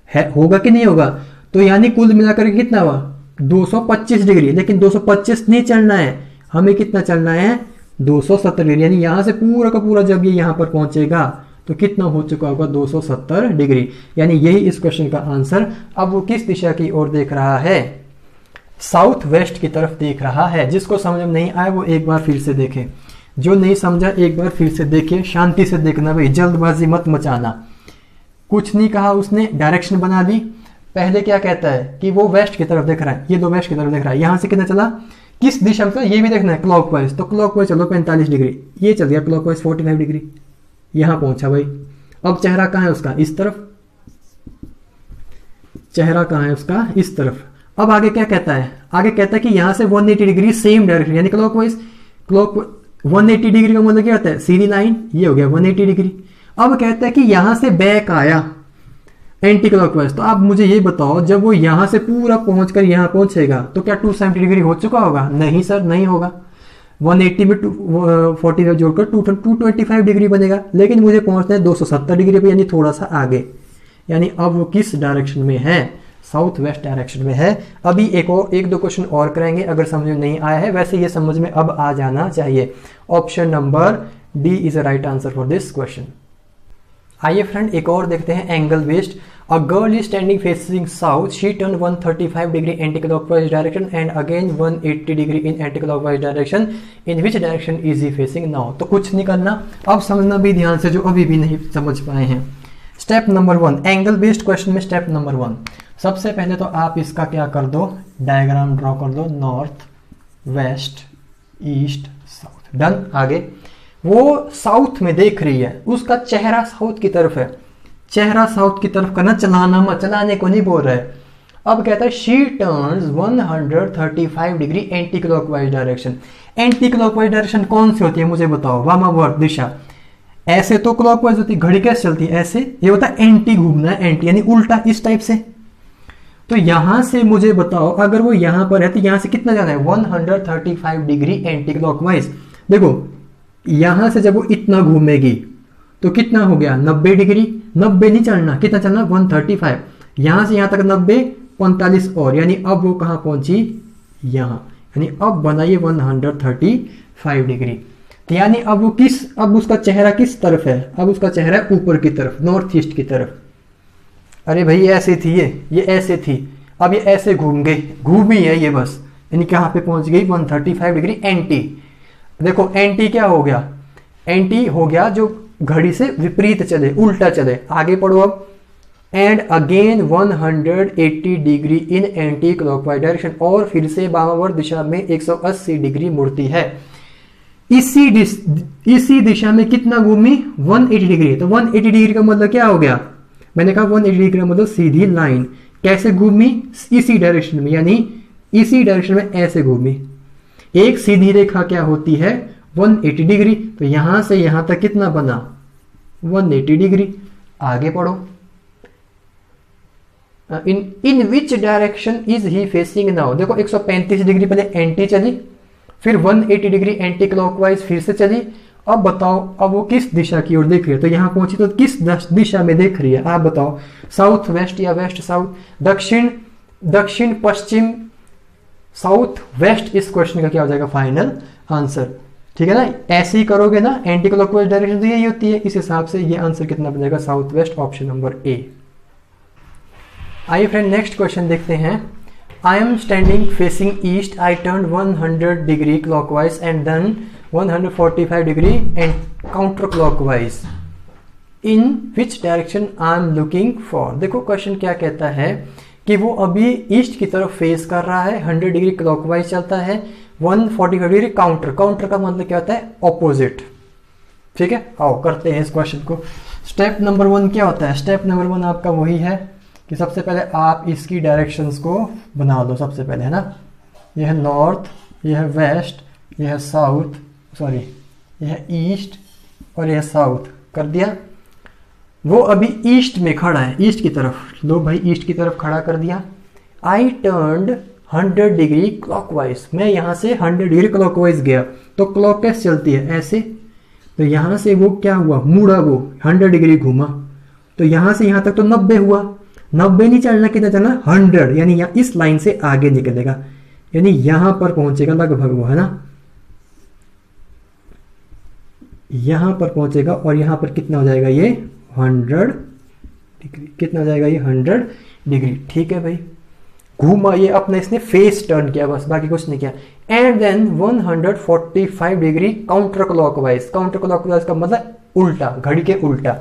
है, होगा कि नहीं होगा। तो यानी कुल मिलाकर कितना हुआ, 225 डिग्री, लेकिन 225 नहीं चलना है, हमें कितना चलना है 270 डिग्री। यानी यहां से पूरा का पूरा जब ये यहां पर पहुंचेगा तो कितना हो चुका होगा 270 डिग्री। यानी यही इस क्वेश्चन का आंसर। अब वो किस दिशा की ओर देख रहा है, साउथ वेस्ट की तरफ देख रहा है। जिसको समझ में नहीं आया वो एक बार फिर से देखे, जो नहीं समझा एक बार फिर से देखे, शांति से देखना भाई, जल्दबाजी मत मचाना। कुछ नहीं कहा उसने, डायरेक्शन बना दी। पहले क्या कहता है कि वो वेस्ट की तरफ देख रहा है, ये दो वेस्ट की तरफ देख रहा है। यहां से कितना चला, किस दिशा में, ये भी देखना है क्लॉकवाइज, तो क्लॉकवाइज चलो 45 डिग्री, ये चल गया क्लॉकवाइज 45 डिग्री, यहां पहुंचा भाई। अब चेहरा कहां है उसका, इस तरफ, चेहरा कहां है उसका, इस तरफ। अब आगे क्या कहता है, आगे कहता है कि यहां से 180 डिग्री सेम डायरेक्शन, यानी क्लॉकवाइज। 180 डिग्री का मतलब क्या होता है, सीधी लाइन, ये हो गया 180 डिग्री। अब कहता है कि यहां से बैक आया एंटी क्लॉकवाइज। तो आप मुझे ये बताओ, जब वो यहां से पूरा पहुंचकर यहां पहुंचेगा तो क्या 270 डिग्री हो चुका होगा? नहीं सर, नहीं होगा। 180 में 45 जोड़कर 225 डिग्री बनेगा, लेकिन मुझे पहुंचना है 270 डिग्री पे, यानी थोड़ा सा आगे। यानी अब वो किस डायरेक्शन में है, साउथ वेस्ट डायरेक्शन में है। अभी एक दो क्वेश्चन और करेंगे, अगर समझ में नहीं आया है। वैसे ये समझ में अब आ जाना चाहिए। Option number D is a right answer for this question. आइए फ्रेंड एक और देखते हैं, angle based. A girl is standing facing south, she turn 135 degree anti clockwise direction and again 180 degree in anti clockwise direction, in which direction is he facing now. तो कुछ नहीं करना, अब समझना भी ध्यान से, जो अभी भी नहीं समझ पाए हैं। Step number 1, angle based question में स्टेप नंबर 1, सबसे पहले तो आप इसका क्या कर दो, डायग्राम ड्रॉ कर दो, north west east south. Done. आगे वो साउथ में देख रही है, उसका चेहरा साउथ की तरफ है, चेहरा साउथ की तरफ करना, चलाना मत, चलाने को नहीं बोल रहा है। अब कहता है she turns 135 degree anti clockwise direction. Anti clockwise direction कौन सी होती है मुझे बताओ, वामावर्त दिशा। ऐसे तो क्लॉकवाइज होती है, घड़ी कैसे चलती है, ऐसे। ये होता है एंटी, घूमना है एंटी, यानी उल्टा, इस टाइप से। तो यहां से मुझे बताओ, अगर वो यहां पर है तो यहां से कितना जाना है, 135 डिग्री एंटी क्लॉकवाइज। देखो यहां से जब वो इतना घूमेगी तो कितना हो गया, 90 डिग्री। 90 नहीं चलना, कितना चलना, 135। यहां से यहां तक 90, 45 और, यानी अब वो कहां पहुंची, यहां। यानी अब बनाइए 135 डिग्री। तो यानी अब वो अब उसका चेहरा किस तरफ है, अब उसका चेहरा ऊपर की तरफ, नॉर्थ ईस्ट की तरफ। अरे भाई ऐसे थी ये ऐसे थी, अब ये ऐसे घूम गई, घूमी है ये बस, यानी कहां पे पहुंच गई, 135 डिग्री एंटी। देखो एंटी क्या हो गया, एंटी हो गया जो घड़ी से विपरीत चले, उल्टा चले। आगे पढ़ो अब, and again 180 degree in anti clockwise direction, और फिर से वामावर्त दिशा में 180 डिग्री मुड़ती है। इसी दिशा में कितना घूमी, 180 डिग्री। तो 180 डिग्री का मतलब क्या हो गया, मैंने कहा 180 डिग्री का मतलब सीधी लाइन। कैसे घूमी, इसी डायरेक्शन में, यानी इसी डायरेक्शन में ऐसे घूमी। एक सीधी रेखा क्या होती है, 180 डिग्री। तो यहां से यहां तक कितना बना, 180 डिग्री। आगे पढ़ो, in which direction is he facing now. देखो 135 डिग्री पहले एंटी चली, फिर 180 डिग्री एंटी क्लॉकवाइज फिर से चली। अब बताओ, अब वो किस दिशा की ओर देख रही है, तो यहां पहुंची तो किस दिशा में देख रही है, आप बताओ, साउथ वेस्ट या वेस्ट साउथ, दक्षिण पश्चिम, साउथ वेस्ट। इस क्वेश्चन का क्या हो जाएगा फाइनल आंसर, ठीक है ना। ऐसे ही करोगे ना, एंटी क्लॉकवाइज डायरेक्शन तो यही होती है, इस हिसाब से ये आंसर कितना बनेगा, south west, option number A. आइए फ्रेंड नेक्स्ट क्वेश्चन देखते हैं। I am standing facing east, I turn 100 degree clockwise and then 145 degree and counter clockwise, in which direction I am looking for. देखो question क्या कहता है कि वो अभी ईस्ट की तरफ फेस कर रहा है, 100 डिग्री क्लॉकवाइज चलता है, 145 डिग्री काउंटर। काउंटर का मतलब क्या होता है, ऑपोजिट। ठीक है, आओ करते हैं इस क्वेश्चन को। स्टेप नंबर 1 क्या होता है, स्टेप नंबर 1 आपका वही है कि सबसे पहले आप इसकी डायरेक्शंस को बना दो। सबसे पहले है ना, यह है नॉर्थ, यह है वेस्ट, यह है साउथ, सॉरी यह है ईस्ट और यह साउथ। कर दिया। वो अभी ईस्ट में खड़ा है, ईस्ट की तरफ, लो भाई ईस्ट की तरफ खड़ा कर दिया। आई टर्न्ड 100 डिग्री क्लॉकवाइज, मैं यहां से 100 डिग्री क्लॉकवाइज गया। तो क्लॉक कैसे चलती है, ऐसे। तो यहां से वो क्या हुआ, मुड़ा, वो 100 डिग्री घूमा। तो यहां से यहां तक तो 90 हुआ। 90 नहीं चलना, कितना चलना 100, यानी यहाँ इस लाइन से आगे निकलेगा, यानी यहां पर पहुंचेगा लगभग वो, है ना, यहां पर पहुंचेगा और यहां पर कितना हो जाएगा ये 100 डिग्री, कितना हो जाएगा ये 100 डिग्री। ठीक है भाई, घूमा ये अपने, इसने फेस टर्न किया बस, बाकी कुछ नहीं किया। And then 145 degree counter clockwise, counter clockwise का मतलब उल्टा, घड़ी के उल्टा।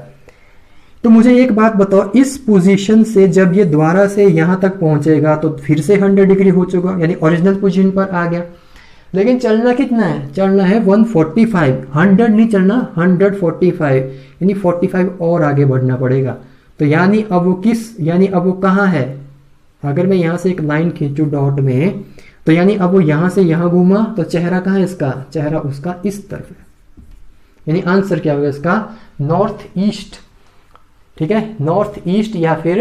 तो मुझे एक बात बताओ, इस पोजीशन से जब ये दोबारा से यहां तक पहुंचेगा तो फिर से 100 डिग्री हो चुका, यानी ओरिजिनल पोजीशन पर आ गया। लेकिन चलना कितना है, चलना है 145, 100 नहीं चलना, 145, यानी 45 और आगे बढ़ना पड़ेगा। तो यानी अब वो यानी अब वो कहाँ है, अगर मैं यहां से एक लाइन खींचू डॉट में, तो यानी अब वो यहां से यहां घूमा, तो चेहरा कहाँ है इसका, चेहरा उसका इस तरफ है, यानी आंसर क्या होगा इसका, नॉर्थ ईस्ट। ठीक है, नॉर्थ ईस्ट या फिर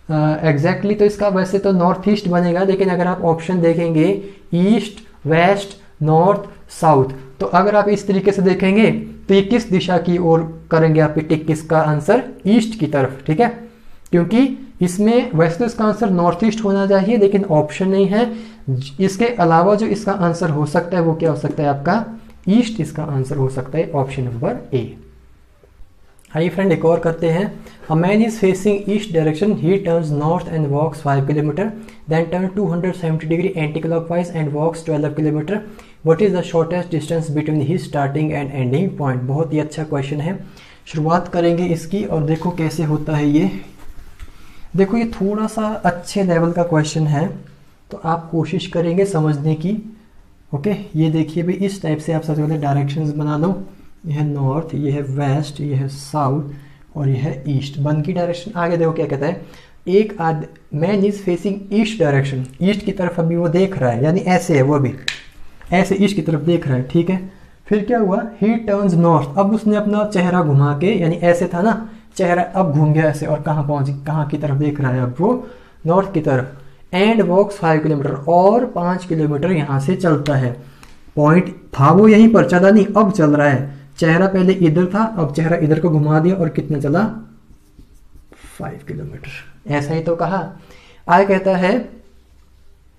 एग्जैक्टली तो इसका वैसे तो नॉर्थ ईस्ट बनेगा, लेकिन अगर आप ऑप्शन देखेंगे ईस्ट, वेस्ट, नॉर्थ, साउथ, तो अगर आप इस तरीके से देखेंगे तो ये किस दिशा की ओर करेंगे आप टिक, किसका आंसर, ईस्ट की तरफ। ठीक है, क्योंकि इसमें वैसे तो इसका आंसर नॉर्थ ईस्ट होना चाहिए, लेकिन ऑप्शन नहीं है। इसके अलावा जो इसका आंसर हो सकता है वो क्या हो सकता है आपका, ईस्ट इसका आंसर हो सकता है, option number A. Hi friend, एक और करते हैं। A man is facing east direction, he turns north and walks 5 kilometre, then turn 270 degree anti clockwise and walks 12 kilometre. What is the shortest distance between he starting and ending point. बहुत ही अच्छा question है, शुरुआत करेंगे इसकी और देखो कैसे होता है ये। देखो ये थोड़ा सा अच्छे लेवल का क्वेश्चन है, तो आप कोशिश करेंगे समझने की। ओके, ये देखिए भाई, इस टाइप से आप सबसे पहले डायरेक्शंस बना लो। यह है नॉर्थ, ये है वेस्ट, ये है साउथ और ये है ईस्ट। बन की डायरेक्शन आगे देखो क्या कहता है, एक man is facing east direction, east की तरफ अभी वो देख रहा है, यानी ऐसे है वो भी, ऐसे ईस्ट की तरफ देख रहा है। ठीक है, फिर क्या हुआ, ही टर्न्स नॉर्थ, अब उसने अपना चेहरा घुमा के, यानी ऐसे था ना चेहरा, अब घूम गया ऐसे और कहाँ पहुंच, कहाँ की तरफ देख रहा है, अब वो नॉर्थ की तरफ। एंड वॉक्स 5 किलोमीटर, और 5 किलोमीटर यहाँ से चलता है। पॉइंट था वो यहीं पर, चला नहीं, अब चल रहा है। चेहरा पहले इधर था, अब चेहरा इधर को घुमा दिया और कितना चला, 5 किलोमीटर। ऐसा ही तो कहा। आगे कहता है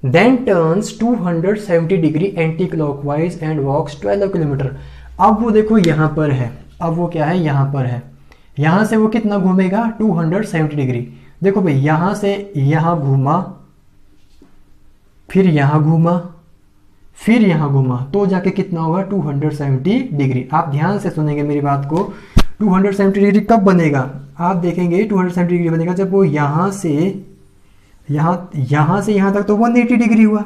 then turns 270 degree anti clockwise and walks 12 kilometre. अब वो देखो यहाँ पर है, अब वो क्या है, यहाँ पर है। यहां से वो कितना घूमेगा, 270 डिग्री। देखो भाई, यहां से यहां घूमा, फिर यहां घूमा, फिर यहां घूमा, तो जाके कितना होगा, 270 डिग्री। आप ध्यान से सुनेंगे मेरी बात को, 270 डिग्री कब बनेगा, आप देखेंगे 270 डिग्री बनेगा जब वो यहां से यहां तक तो 180 डिग्री हुआ,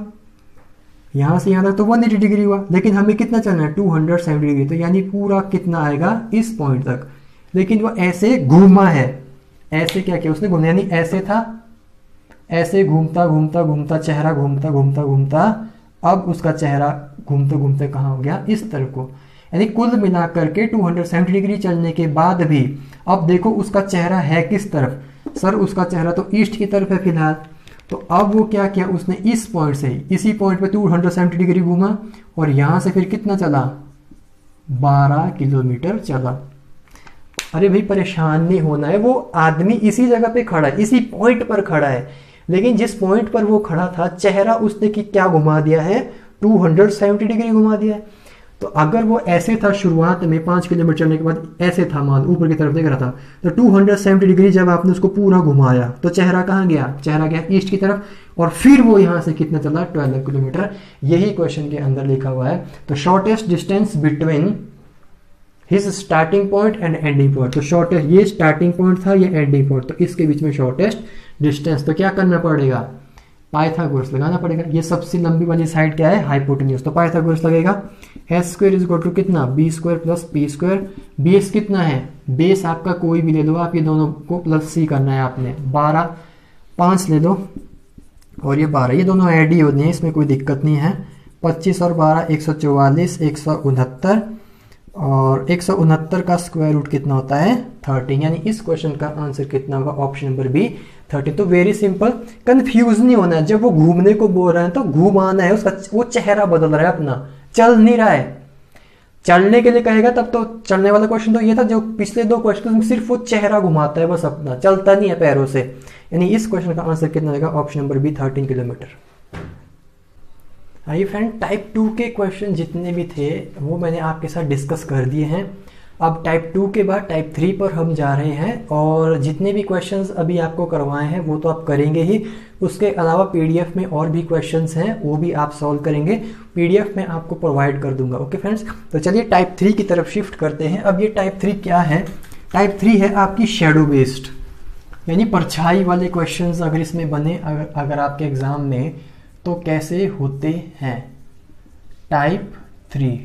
यहां से यहां तक तो 180 डिग्री हुआ, लेकिन हमें कितना चलना है, 270 डिग्री। तो यानी पूरा कितना आएगा, इस पॉइंट तक। लेकिन वो ऐसे घूमा है, ऐसे क्या किया उसने, घूमने, यानी ऐसे था, ऐसे घूमता घूमता घूमता, चेहरा घूमता घूमता घूमता, अब उसका चेहरा घूमते घूमते कहाँ हो गया, इस तरफ को। यानी कुल मिलाकर के 270 डिग्री चलने के बाद भी अब देखो उसका चेहरा है किस तरफ, सर उसका चेहरा तो ईस्ट की तरफ है फिलहाल। तो अब वो क्या किया उसने, इस पॉइंट से, इसी पॉइंट पे 270 डिग्री घूमा और यहां से फिर कितना चला, 12 किलोमीटर चला। अरे भाई परेशान नहीं होना है, वो आदमी इसी जगह पे खड़ा है, इसी पॉइंट पर खड़ा है, लेकिन जिस पॉइंट पर वो खड़ा था चेहरा उसने क्या घुमा दिया है, 270 डिग्री घुमा दिया है। तो अगर वो ऐसे था शुरुआत में 5 किलोमीटर चलने के बाद, ऐसे था मान ऊपर की तरफ देख रहा था, तो 270 डिग्री जब आपने उसको पूरा घुमाया तो चेहरा कहाँ गया, चेहरा गया ईस्ट की तरफ, और फिर वो यहाँ से कितना चला, 12 किलोमीटर। यही क्वेश्चन के अंदर लिखा हुआ है। तो shortest distance between his starting point and ending point, तो शॉर्टेस्ट, ये स्टार्टिंग पॉइंट था, ये एंडिंग पॉइंट, तो इसके बीच में शॉर्टेस्ट डिस्टेंस। तो क्या करना पड़ेगा, पाइथागोरस लगाना पड़ेगा। ये सबसे लंबी वाली साइड क्या है, हाइपोटेन्यूज, तो पाइथागोरस लगेगा। S square is equal to कितना, B square plus P square. Base कितना है, बेस आपका कोई भी ले लो आप, ये दोनों को प्लस सी करना है आपने, 12, 5 ले लो और ये 12, ये दोनों ऐड ही होने हैं, इसमें कोई दिक्कत नहीं है। 25 और 12 144, 169, और 169 का स्क्वायर रूट कितना होता है, 13। यानी इस क्वेश्चन का आंसर कितना होगा, ऑप्शन नंबर बी 13। तो वेरी सिंपल, कंफ्यूज नहीं होना है। जब वो घूमने को बोल रहे हैं तो घुमाना है उसका, वो चेहरा बदल रहा है अपना, चल नहीं रहा है। चलने के लिए कहेगा तब तो चलने वाला क्वेश्चन तो ये था, जो पिछले दो क्वेश्चन में सिर्फ वो चेहरा घुमाता है बस अपना, चलता नहीं है पैरों से। यानी इस क्वेश्चन का आंसर कितना रहेगा, ऑप्शन नंबर बी 13 किलोमीटर। आइए फ्रेंड, टाइप 2 के क्वेश्चन जितने भी थे वो मैंने आपके साथ डिस्कस कर दिए हैं। अब टाइप 2 के बाद टाइप 3 पर हम जा रहे हैं, और जितने भी क्वेश्चंस अभी आपको करवाए हैं वो तो आप करेंगे ही, उसके अलावा पीडीएफ में और भी क्वेश्चंस हैं वो भी आप सॉल्व करेंगे, पीडीएफ में आपको प्रोवाइड कर दूंगा। ओके फ्रेंड्स, तो चलिए टाइप 3 की तरफ शिफ्ट करते हैं। अब ये टाइप 3 क्या है? टाइप 3 है आपकी शेडो बेस्ड, यानी परछाई वाले क्वेश्चंस अगर इसमें बने अगर आपके एग्जाम में तो कैसे होते हैं। टाइप 3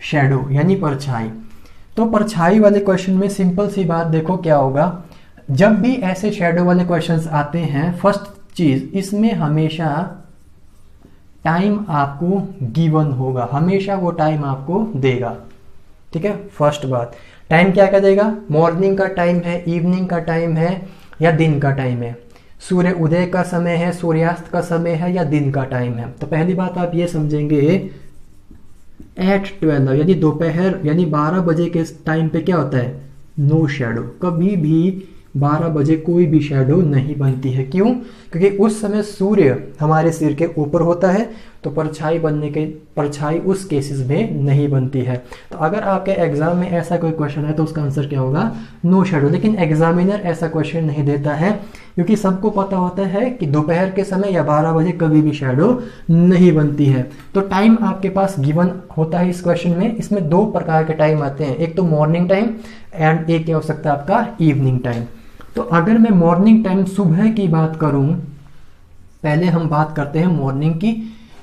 शैडो यानी परछाई। तो परछाई वाले क्वेश्चन में सिंपल सी बात देखो क्या होगा, जब भी ऐसे शैडो वाले क्वेश्चंस आते हैं, फर्स्ट चीज इसमें हमेशा टाइम आपको गिवन होगा, हमेशा वो टाइम आपको देगा। ठीक है, फर्स्ट बात, टाइम क्या क्या देगा? मॉर्निंग का टाइम है, इवनिंग का टाइम है, या दिन का टाइम है, सूर्य उदय का समय है, सूर्यास्त का समय है, या दिन का टाइम है। तो पहली बात आप ये समझेंगे एट 12 यानी दोपहर यानी 12 बजे के टाइम पे क्या होता है? No shadow. कभी भी 12 बजे कोई भी शैडो नहीं बनती है। क्यों? क्योंकि उस समय सूर्य हमारे सिर के ऊपर होता है, तो परछाई उस केसेस में नहीं बनती है। तो अगर आपके एग्जाम में ऐसा कोई क्वेश्चन है तो उसका आंसर क्या होगा? No shadow. लेकिन एग्जामिनर ऐसा क्वेश्चन नहीं देता है, क्योंकि सबको पता होता है कि दोपहर के समय या 12 बजे कभी भी शैडो नहीं बनती है। तो टाइम आपके पास गिवन होता है इस क्वेश्चन में। इसमें दो प्रकार के टाइम आते हैं, एक तो मॉर्निंग टाइम एंड एक क्या हो सकता है आपका इवनिंग टाइम। तो अगर मैं मॉर्निंग टाइम सुबह की बात करूं, पहले हम बात करते हैं मॉर्निंग की।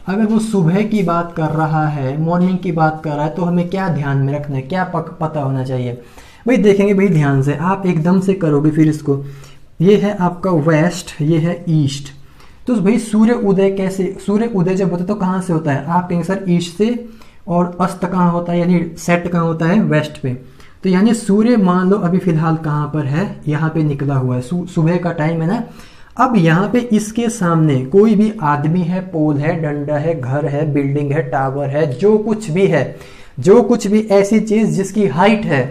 अगर वो सुबह की बात कर रहा है, मॉर्निंग की बात कर रहा है, तो हमें क्या ध्यान में रखना है, क्या पता होना चाहिए भाई? देखेंगे भाई ध्यान से, आप एकदम से करोगे फिर इसको। ये है आपका वेस्ट, ये है ईस्ट। तो भाई सूर्य उदय कैसे, सूर्य उदय जब होता है तो कहाँ से होता है? आप कहेंगे सर ईस्ट से, और अस्त कहाँ होता है यानी सेट कहाँ होता है? वेस्ट पे। तो यानी सूर्य मान लो अभी फिलहाल कहाँ पर है? यहाँ पे निकला हुआ है, सुबह का टाइम है ना। अब यहाँ पे इसके सामने कोई भी आदमी है, पोल है, डंडा है, घर है, बिल्डिंग है, टावर है, जो कुछ भी है, जो कुछ भी ऐसी चीज जिसकी हाइट है,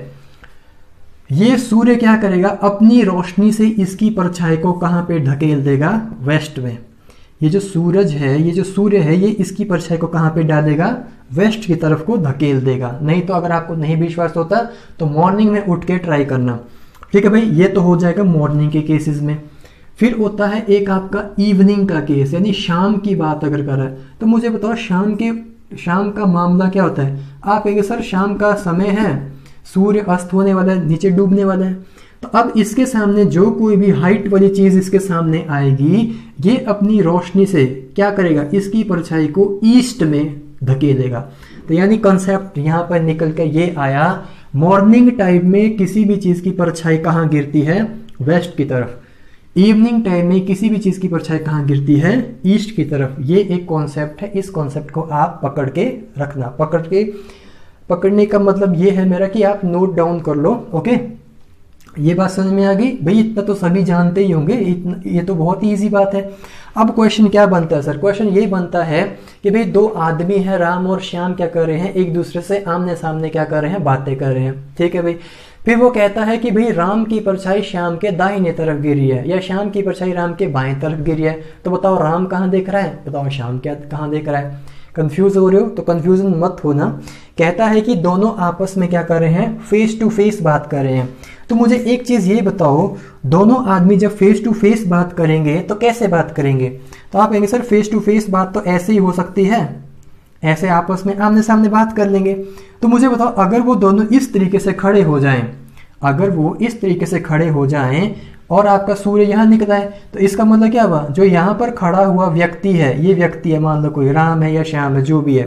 ये सूर्य क्या करेगा? अपनी रोशनी से इसकी परछाई को कहाँ पे ढकेल देगा? वेस्ट में। ये जो सूरज है, ये जो सूर्य है, ये इसकी परछाई को कहाँ पे डालेगा? वेस्ट की तरफ को धकेल देगा। नहीं तो अगर आपको नहीं विश्वास होता तो मॉर्निंग में उठ के ट्राई करना। ठीक है भाई, ये तो हो जाएगा मॉर्निंग के केसेस में। फिर होता है एक आपका इवनिंग का केस, यानी शाम की बात अगर कर रहा है, तो मुझे बताओ शाम का मामला क्या होता है? आप कहेंगे सर शाम का समय है, सूर्य अस्त होने वाला है, नीचे डूबने वाला है। तो अब इसके सामने जो कोई भी हाइट वाली चीज इसके सामने आएगी, ये अपनी रोशनी से क्या करेगा? इसकी परछाई को ईस्ट में धकेलेगा। तो यानी कंसेप्ट यहां पर निकल के ये आया, मॉर्निंग टाइम में किसी भी चीज की परछाई कहां गिरती है? वेस्ट की तरफ। इवनिंग टाइम में किसी भी चीज की परछाई कहां गिरती है? ईस्ट की तरफ। ये एक कॉन्सेप्ट है, इस कॉन्सेप्ट को आप पकड़ के रखना। पकड़ने का मतलब ये है मेरा कि आप नोट डाउन कर लो। ओके, ये बात समझ में आ गई भाई? इतना तो सभी जानते ही होंगे, ये तो बहुत ही ईजी बात है। अब क्वेश्चन क्या बनता है सर? क्वेश्चन ये बनता है कि भाई दो आदमी हैं, राम और श्याम, क्या कर रहे हैं? एक दूसरे से आमने सामने क्या कर रहे हैं? बातें कर रहे हैं। ठीक है भाई, फिर वो कहता है कि भाई राम की परछाई श्याम के दाहिने तरफ गिरी है, या श्याम की परछाई राम के बाएं तरफ गिरी है। तो बताओ राम कहाँ देख रहा है, बताओ श्याम क्या कहाँ देख रहा है? कंफ्यूज हो रहे हो तो कंफ्यूजन मत होना। कहता है कि दोनों आपस में क्या कर रहे हैं? फेस टू फेस बात कर रहे हैं। तो मुझे एक चीज ये बताओ, दोनों आदमी जब फेस टू फेस बात करेंगे तो कैसे बात करेंगे? तो आप कहेंगे सर फेस टू फेस बात तो ऐसे ही हो सकती है, ऐसे आपस में आमने सामने बात कर लेंगे। तो मुझे बताओ, अगर वो दोनों इस तरीके से खड़े हो जाएं, अगर वो इस तरीके से खड़े हो जाएं और आपका सूर्य यहाँ निकला है, तो इसका मतलब क्या हुआ? जो यहाँ पर खड़ा हुआ व्यक्ति है, ये व्यक्ति है, मान लो कोई राम है या श्याम है, जो भी है,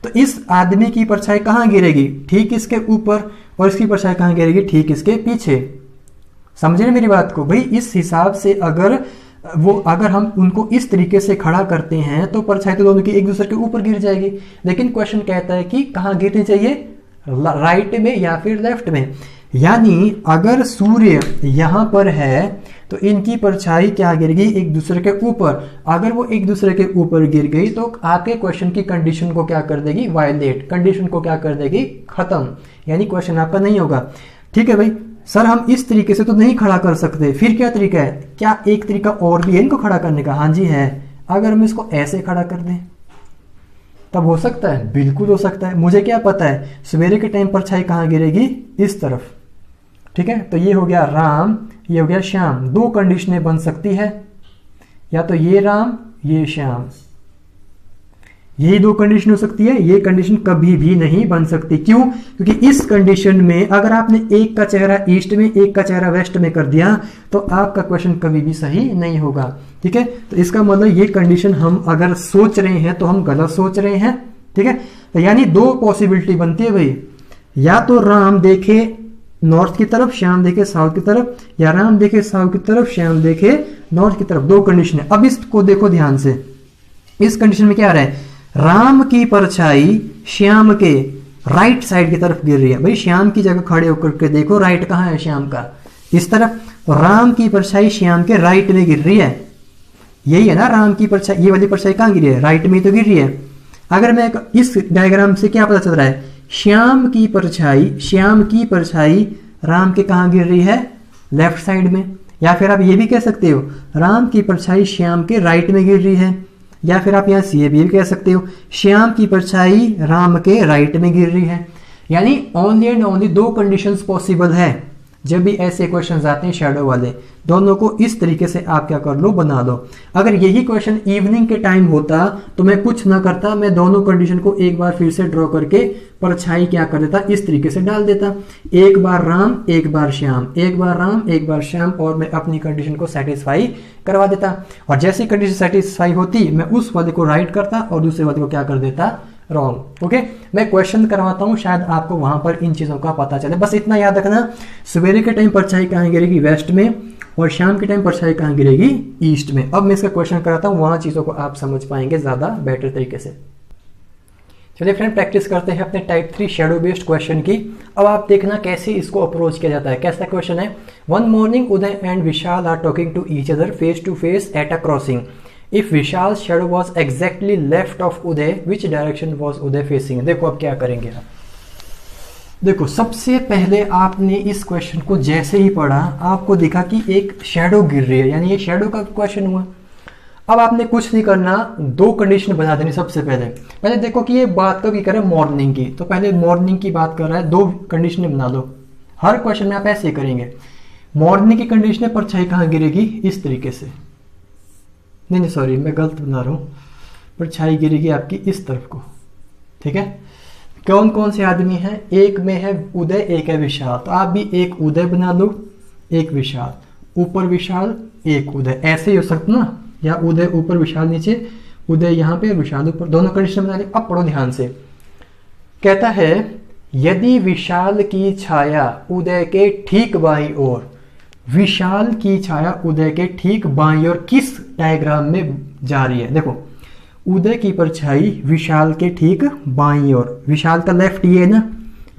तो इस आदमी की परछाई कहाँ गिरेगी? ठीक इसके ऊपर। और इसकी परछाई कहाँ गिरेगी? ठीक इसके पीछे। समझे मेरी बात को? भाई इस हिसाब से अगर हम उनको इस तरीके से खड़ा करते हैं तो परछाई तो दोनों की एक दूसरे के ऊपर गिर जाएगी। लेकिन क्वेश्चन कहता है कि कहाँ गिरनी चाहिए? राइट में या फिर लेफ्ट में। यानी अगर सूर्य यहां पर है तो इनकी परछाई क्या गिरेगी, एक दूसरे के ऊपर। अगर वो एक दूसरे के ऊपर गिर गई तो आपके क्वेश्चन की कंडीशन को क्या कर देगी, वायलेट, कंडीशन को क्या कर देगी, खत्म, यानी क्वेश्चन आपका नहीं होगा। ठीक है भाई, सर हम इस तरीके से तो नहीं खड़ा कर सकते, फिर क्या तरीका है, क्या एक तरीका और भी है इनको खड़ा करने का? हाँ जी है। अगर हम इसको ऐसे खड़ा कर दें तब हो सकता है, बिल्कुल हो सकता है। मुझे क्या पता है सवेरे के टाइम परछाई कहाँ गिरेगी, इस तरफ। ठीक है, तो ये हो गया राम, ये हो गया श्याम। दो कंडीशनें बन सकती है, या तो ये राम ये श्याम, यही दो कंडीशन हो सकती है। ये कंडीशन कभी भी नहीं बन सकती। क्यों? क्योंकि इस कंडीशन में अगर आपने एक का चेहरा ईस्ट में एक का चेहरा वेस्ट में कर दिया तो आपका क्वेश्चन कभी भी सही नहीं होगा। ठीक है, तो इसका मतलब ये कंडीशन हम अगर सोच रहे हैं तो हम गलत सोच रहे हैं। ठीक है, तो यानी दो पॉसिबिलिटी बनती है भाई, या तो राम देखे नॉर्थ की तरफ श्याम देखे साउथ की तरफ, या राम देखे साउथ की तरफ श्याम देखे नॉर्थ की तरफ। दो कंडीशन है। अब इसको देखो ध्यान से, इस कंडीशन में क्या आ रहा है, राम की परछाई श्याम के राइट साइड की तरफ गिर रही है। भाई श्याम की जगह खड़े होकर के देखो, राइट कहां है श्याम का, इस तरफ। राम की परछाई श्याम के राइट में गिर रही है, यही है ना राम की परछाई, ये वाली परछाई कहां गिरी है, राइट में तो गिर रही है। अगर मैं इस डायग्राम से क्या पता चल रहा है, श्याम की परछाई राम के कहां गिर रही है, लेफ्ट साइड में। या फिर आप ये भी कह सकते हो राम की परछाई श्याम के राइट में गिर रही है, या फिर आप यहां से भी कह सकते हो श्याम की परछाई राम के राइट में गिर रही है। यानी ओनली एंड ओनली दो कंडीशंस पॉसिबल है जब भी ऐसे क्वेश्चंस आते हैं शैडो वाले। दोनों को इस तरीके से आप क्या कर लो, बना लो। अगर यही क्वेश्चन इवनिंग के टाइम होता तो मैं कुछ ना करता, मैं दोनों कंडीशन को एक बार फिर से ड्रॉ करके परछाई क्या कर देता, इस तरीके से डाल देता, एक बार राम एक बार श्याम, एक बार राम एक बार श्याम, और मैं अपनी कंडीशन को सेटिस्फाई करवा देता। और जैसी कंडीशन सेटिस्फाई होती मैं उस वाले को राइट करता और दूसरे वाले को क्या कर देता, रॉन्ग। ओके, मैं क्वेश्चन करवाता हूं, शायद आपको वहां पर इन चीजों का पता चले। बस इतना याद रखना, सवेरे के टाइम परछाई कहां गिरेगी, वेस्ट में, और शाम के टाइम परछाई कहां गिरेगी, ईस्ट में। अब मैं इसका क्वेश्चन कराता हूं, वहां चीजों को आप समझ पाएंगे ज्यादा बेटर तरीके से। चलिए फ्रेंड, प्रैक्टिस करते हैं अपने टाइप 3 शैडो बेस्ड क्वेश्चन की। अब आप देखना कैसे इसको अप्रोच किया जाता है। कैसा क्वेश्चन है, one morning Uday and Vishal are talking to each other face to face at a crossing. If Vishal's shadow was exactly left of Uday, which direction was Uday facing? देखो अब क्या करेंगे आप। देखो सबसे पहले आपने इस क्वेश्चन को जैसे ही पढ़ा आपको दिखा कि एक शैडो गिर रही है, यानी ये शैडो का क्वेश्चन हुआ। अब आपने कुछ नहीं करना, दो कंडीशन बना देनी। सबसे पहले देखो कि ये बात कब कर रहा है, मॉर्निंग की, तो पहले मॉर्निंग की बात कर रहा है, दो कंडीशन बना दो। हर क्वेश्चन में आप ऐसे ही करेंगे। मॉर्निंग की कंडीशन है परछाई कहाँ गिरेगी, इस तरीके से, नहीं सॉरी मैं गलत बना रहा हूं, परछाई गिरेगी आपकी इस तरफ को। ठीक है, कौन कौन से आदमी हैं, एक में है उदय एक है विशाल, तो आप भी एक उदय बना लो एक विशाल, ऊपर विशाल एक उदय, ऐसे ही हो सकता ना, या उदय ऊपर विशाल नीचे, उदय यहां पे विशाल ऊपर, दोनों कंडीशन बना ली। अब पढ़ो ध्यान से, कहता है यदि विशाल की छाया उदय के ठीक बाईं ओर, विशाल की छाया उदय के ठीक बाईं ओर किस डायग्राम में जा रही है। देखो उदय की परछाई विशाल के ठीक बाईं ओर, विशाल का लेफ्ट ये है ना,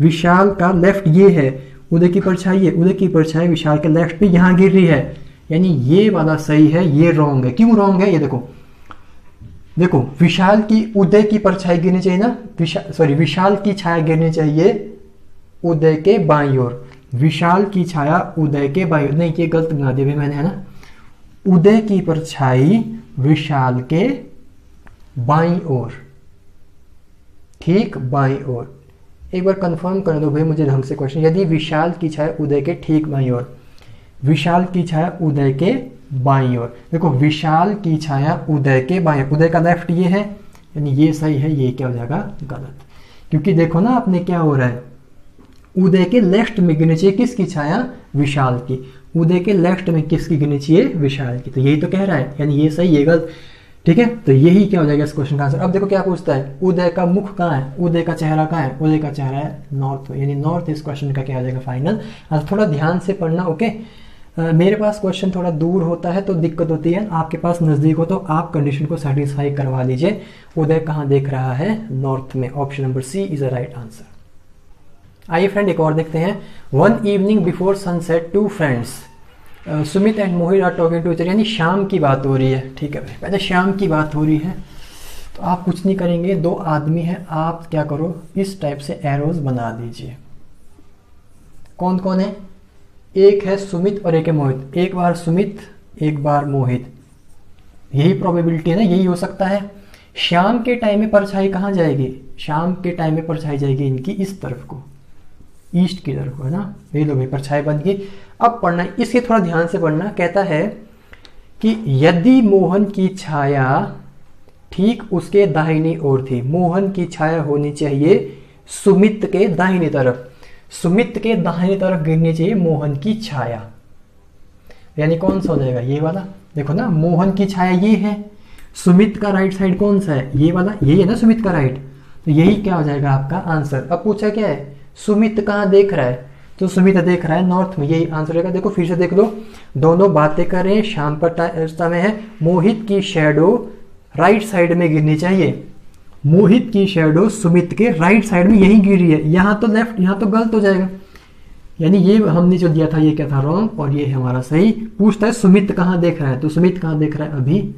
विशाल का लेफ्ट ये है, उदय की परछाई है, उदय की परछाई विशाल के लेफ्ट पे यहां गिर रही है, यानी ये वाला सही है, ये रॉन्ग है। क्यों रॉन्ग है, ये देखो विशाल की उदय की परछाई गिरनी चाहिए ना, विशाल की छाया गिरनी चाहिए उदय के बाईं ओर, विशाल की छाया उदय के बाईं ओर, नहीं ये गलत बना दिया मैंने, है ना, उदय की परछाई विशाल के बाईं ओर, ठीक बाईं ओर। एक बार कंफर्म कर दो भाई मुझे ढंग से क्वेश्चन, यदि विशाल की छाया उदय के ठीक बाईं ओर, विशाल की छाया उदय के बाईं ओर, देखो विशाल की छाया उदय के बाईं, उदय का लेफ्ट ये है, यानी ये सही है, ये क्या हो जाएगा गलत। क्योंकि देखो ना आपने क्या हो रहा है, उदय के लेफ्ट में गिरनी चाहिए किसकी छाया, विशाल की, उदय के लेफ्ट में किसकी गिरनी चाहिए, विशाल की, तो यही तो कह रहा है, यानी ये सही ये गलत। ठीक है, तो यही क्या हो जाएगा इस क्वेश्चन का आंसर। अब देखो क्या पूछता है, उदय का मुख कहाँ है, उदय का चेहरा कहाँ है, उदय का चेहरा है नॉर्थ, यानी नॉर्थ इस क्वेश्चन का क्या आ जाएगा फाइनल। थोड़ा ध्यान से पढ़ना। ओके, मेरे पास क्वेश्चन थोड़ा दूर होता है तो दिक्कत होती है, आपके पास नजदीक हो तो आप कंडीशन को सेटिस्फाई करवा लीजिए। उदय कहाँ देख रहा है, नॉर्थ में, option number C is a right answer. आइए फ्रेंड एक और देखते हैं। One evening before sunset two friends Sumit and Mohit are talking to each other, यानी शाम की बात हो रही है। ठीक है भाई, पहले शाम की बात हो रही है तो आप कुछ नहीं करेंगे, दो आदमी हैं, आप क्या करो इस टाइप से एरोज बना दीजिए। कौन कौन है? एक है सुमित और एक है मोहित, एक बार सुमित एक बार मोहित, यही प्रोबेबिलिटी है ना, यही हो सकता है। शाम के टाइम में परछाई कहाँ जाएगी? शाम के टाइम में परछाई जाएगी इनकी इस तरफ को, ईस्ट की तरफ को, है ना। ये लो भाई परछाई बन गई। अब पढ़ना, इसके थोड़ा ध्यान से पढ़ना। कहता है कि यदि मोहन की छाया ठीक उसके दाहिनी ओर थी, मोहन की छाया होनी चाहिए सुमित के दाहिनी तरफ, सुमित के दाहिनी तरफ गिरनी चाहिए मोहन की छाया। यानी कौन सा हो जाएगा? ये वाला। देखो ना, मोहन की छाया ये है, सुमित का राइट साइड कौन सा है? ये वाला, यही है ना सुमित का राइट। तो यही क्या हो जाएगा आपका आंसर। अब पूछा क्या है? सुमित कहाँ देख रहा है? तो सुमित देख रहा है नॉर्थ में, यही आंसर रहेगा। देखो फिर से देख लो, दोनों बातें कर रहे हैं, शाम पर समय है। मोहित की शैडो राइट साइड में गिरनी चाहिए, मोहित की शैडो सुमित के राइट साइड में यही गिर रही है, यहाँ तो लेफ्ट, यहाँ तो गलत हो जाएगा। यानी ये हमने जो दिया था ये क्या था? रॉन्ग, और ये हमारा सही। पूछता है सुमित कहाँ देख रहा है, तो सुमित कहाँ देख रहा है? अभी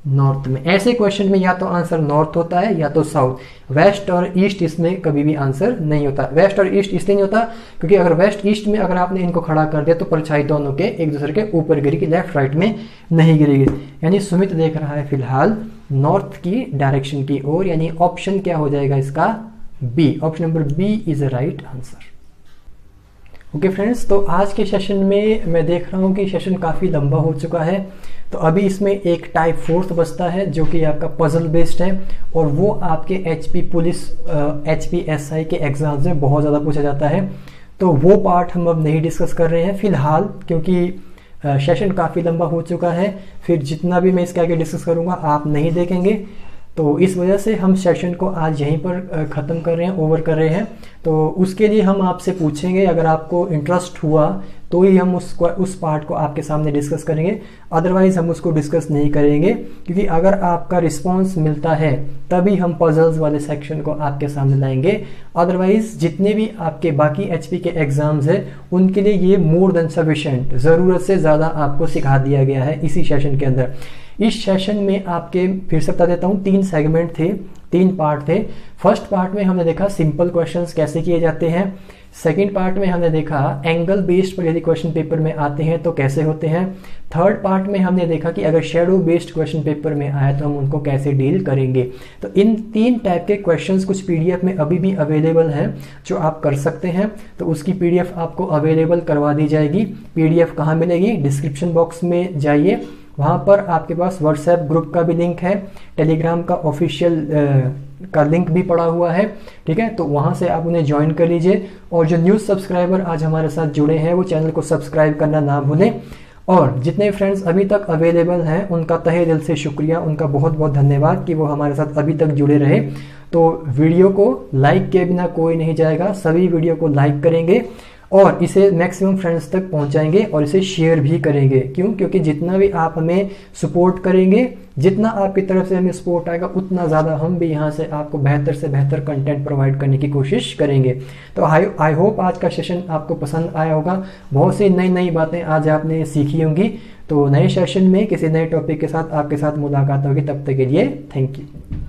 नॉर्थ में। ऐसे क्वेश्चन में या तो आंसर नॉर्थ होता है या तो साउथ, वेस्ट और ईस्ट इसमें कभी भी आंसर नहीं होता। वेस्ट और ईस्ट इसलिए नहीं होता क्योंकि अगर वेस्ट ईस्ट में अगर आपने इनको खड़ा कर दिया तो परछाई दोनों के एक दूसरे के ऊपर गिरेगी, लेफ्ट राइट में नहीं गिरेगी। यानी सुमित देख रहा है फिलहाल नॉर्थ की डायरेक्शन की ओर, यानी ऑप्शन क्या हो जाएगा इसका? B. Option number B is a right answer. Okay friends, तो आज के सेशन में मैं देख रहा हूँ कि सेशन काफ़ी लंबा हो चुका है, तो अभी इसमें एक टाइप 4th बचता है जो कि आपका पजल बेस्ड है, और वो आपके HP पुलिस HPSI के एग्जाम्स में बहुत ज़्यादा पूछा जाता है। तो वो पार्ट हम अब नहीं डिस्कस कर रहे हैं फिलहाल, क्योंकि सेशन काफ़ी लंबा हो चुका है, फिर जितना भी मैं इसके आगे डिस्कस करूँगा आप नहीं देखेंगे। तो इस वजह से हम सेशन को आज यहीं पर ख़त्म कर रहे हैं, ओवर कर रहे हैं। तो उसके लिए हम आपसे पूछेंगे, अगर आपको इंटरेस्ट हुआ तो ही हम उस पार्ट को आपके सामने डिस्कस करेंगे, अदरवाइज हम उसको डिस्कस नहीं करेंगे, क्योंकि अगर आपका रिस्पांस मिलता है तभी हम पजल्स वाले सेक्शन को आपके सामने लाएंगे। अदरवाइज जितने भी आपके बाकी HP के एग्जाम्स हैं उनके लिए ये मोर देन सफिशिएंट, ज़रूरत से ज़्यादा आपको सिखा दिया गया है इसी सेशन के अंदर। इस सेशन में आपके फिर से बता देता हूँ 3 सेगमेंट थे, 3 पार्ट थे। फर्स्ट पार्ट में हमने देखा सिंपल क्वेश्चंस कैसे किए जाते हैं, सेकंड पार्ट में हमने देखा एंगल बेस्ड पर यदि क्वेश्चन पेपर में आते हैं तो कैसे होते हैं, थर्ड पार्ट में हमने देखा कि अगर शेडो बेस्ड क्वेश्चन पेपर में आए तो हम उनको कैसे डील करेंगे। तो इन 3 टाइप के क्वेश्चंस कुछ PDF में अभी भी अवेलेबल हैं जो आप कर सकते हैं, तो उसकी PDF आपको अवेलेबल करवा दी जाएगी। PDF कहाँ मिलेगी? डिस्क्रिप्शन बॉक्स में जाइए, वहाँ पर आपके पास व्हाट्सएप ग्रुप का भी लिंक है, टेलीग्राम का ऑफिशियल का लिंक भी पड़ा हुआ है, ठीक है। तो वहाँ से आप उन्हें ज्वाइन कर लीजिए, और जो न्यूज़ सब्सक्राइबर आज हमारे साथ जुड़े हैं वो चैनल को सब्सक्राइब करना ना भूलें। और जितने फ्रेंड्स अभी तक अवेलेबल हैं उनका तहे दिल से शुक्रिया, उनका बहुत बहुत धन्यवाद कि वो हमारे साथ अभी तक जुड़े रहे। तो वीडियो को लाइक किए बिना कोई नहीं जाएगा, सभी वीडियो को लाइक करेंगे और इसे मैक्सिमम फ्रेंड्स तक पहुंचाएंगे और इसे शेयर भी करेंगे। क्यों? क्योंकि जितना भी आप हमें सपोर्ट करेंगे, जितना आपकी तरफ से हमें सपोर्ट आएगा, उतना ज़्यादा हम भी यहाँ से आपको बेहतर से बेहतर कंटेंट प्रोवाइड करने की कोशिश करेंगे। तो आई होप आज का सेशन आपको पसंद आया होगा, बहुत सी नई नई बातें आज आपने सीखी होंगी। तो नए सेशन में किसी नए टॉपिक के साथ आपके साथ मुलाकात होगी, तब तक के लिए थैंक यू।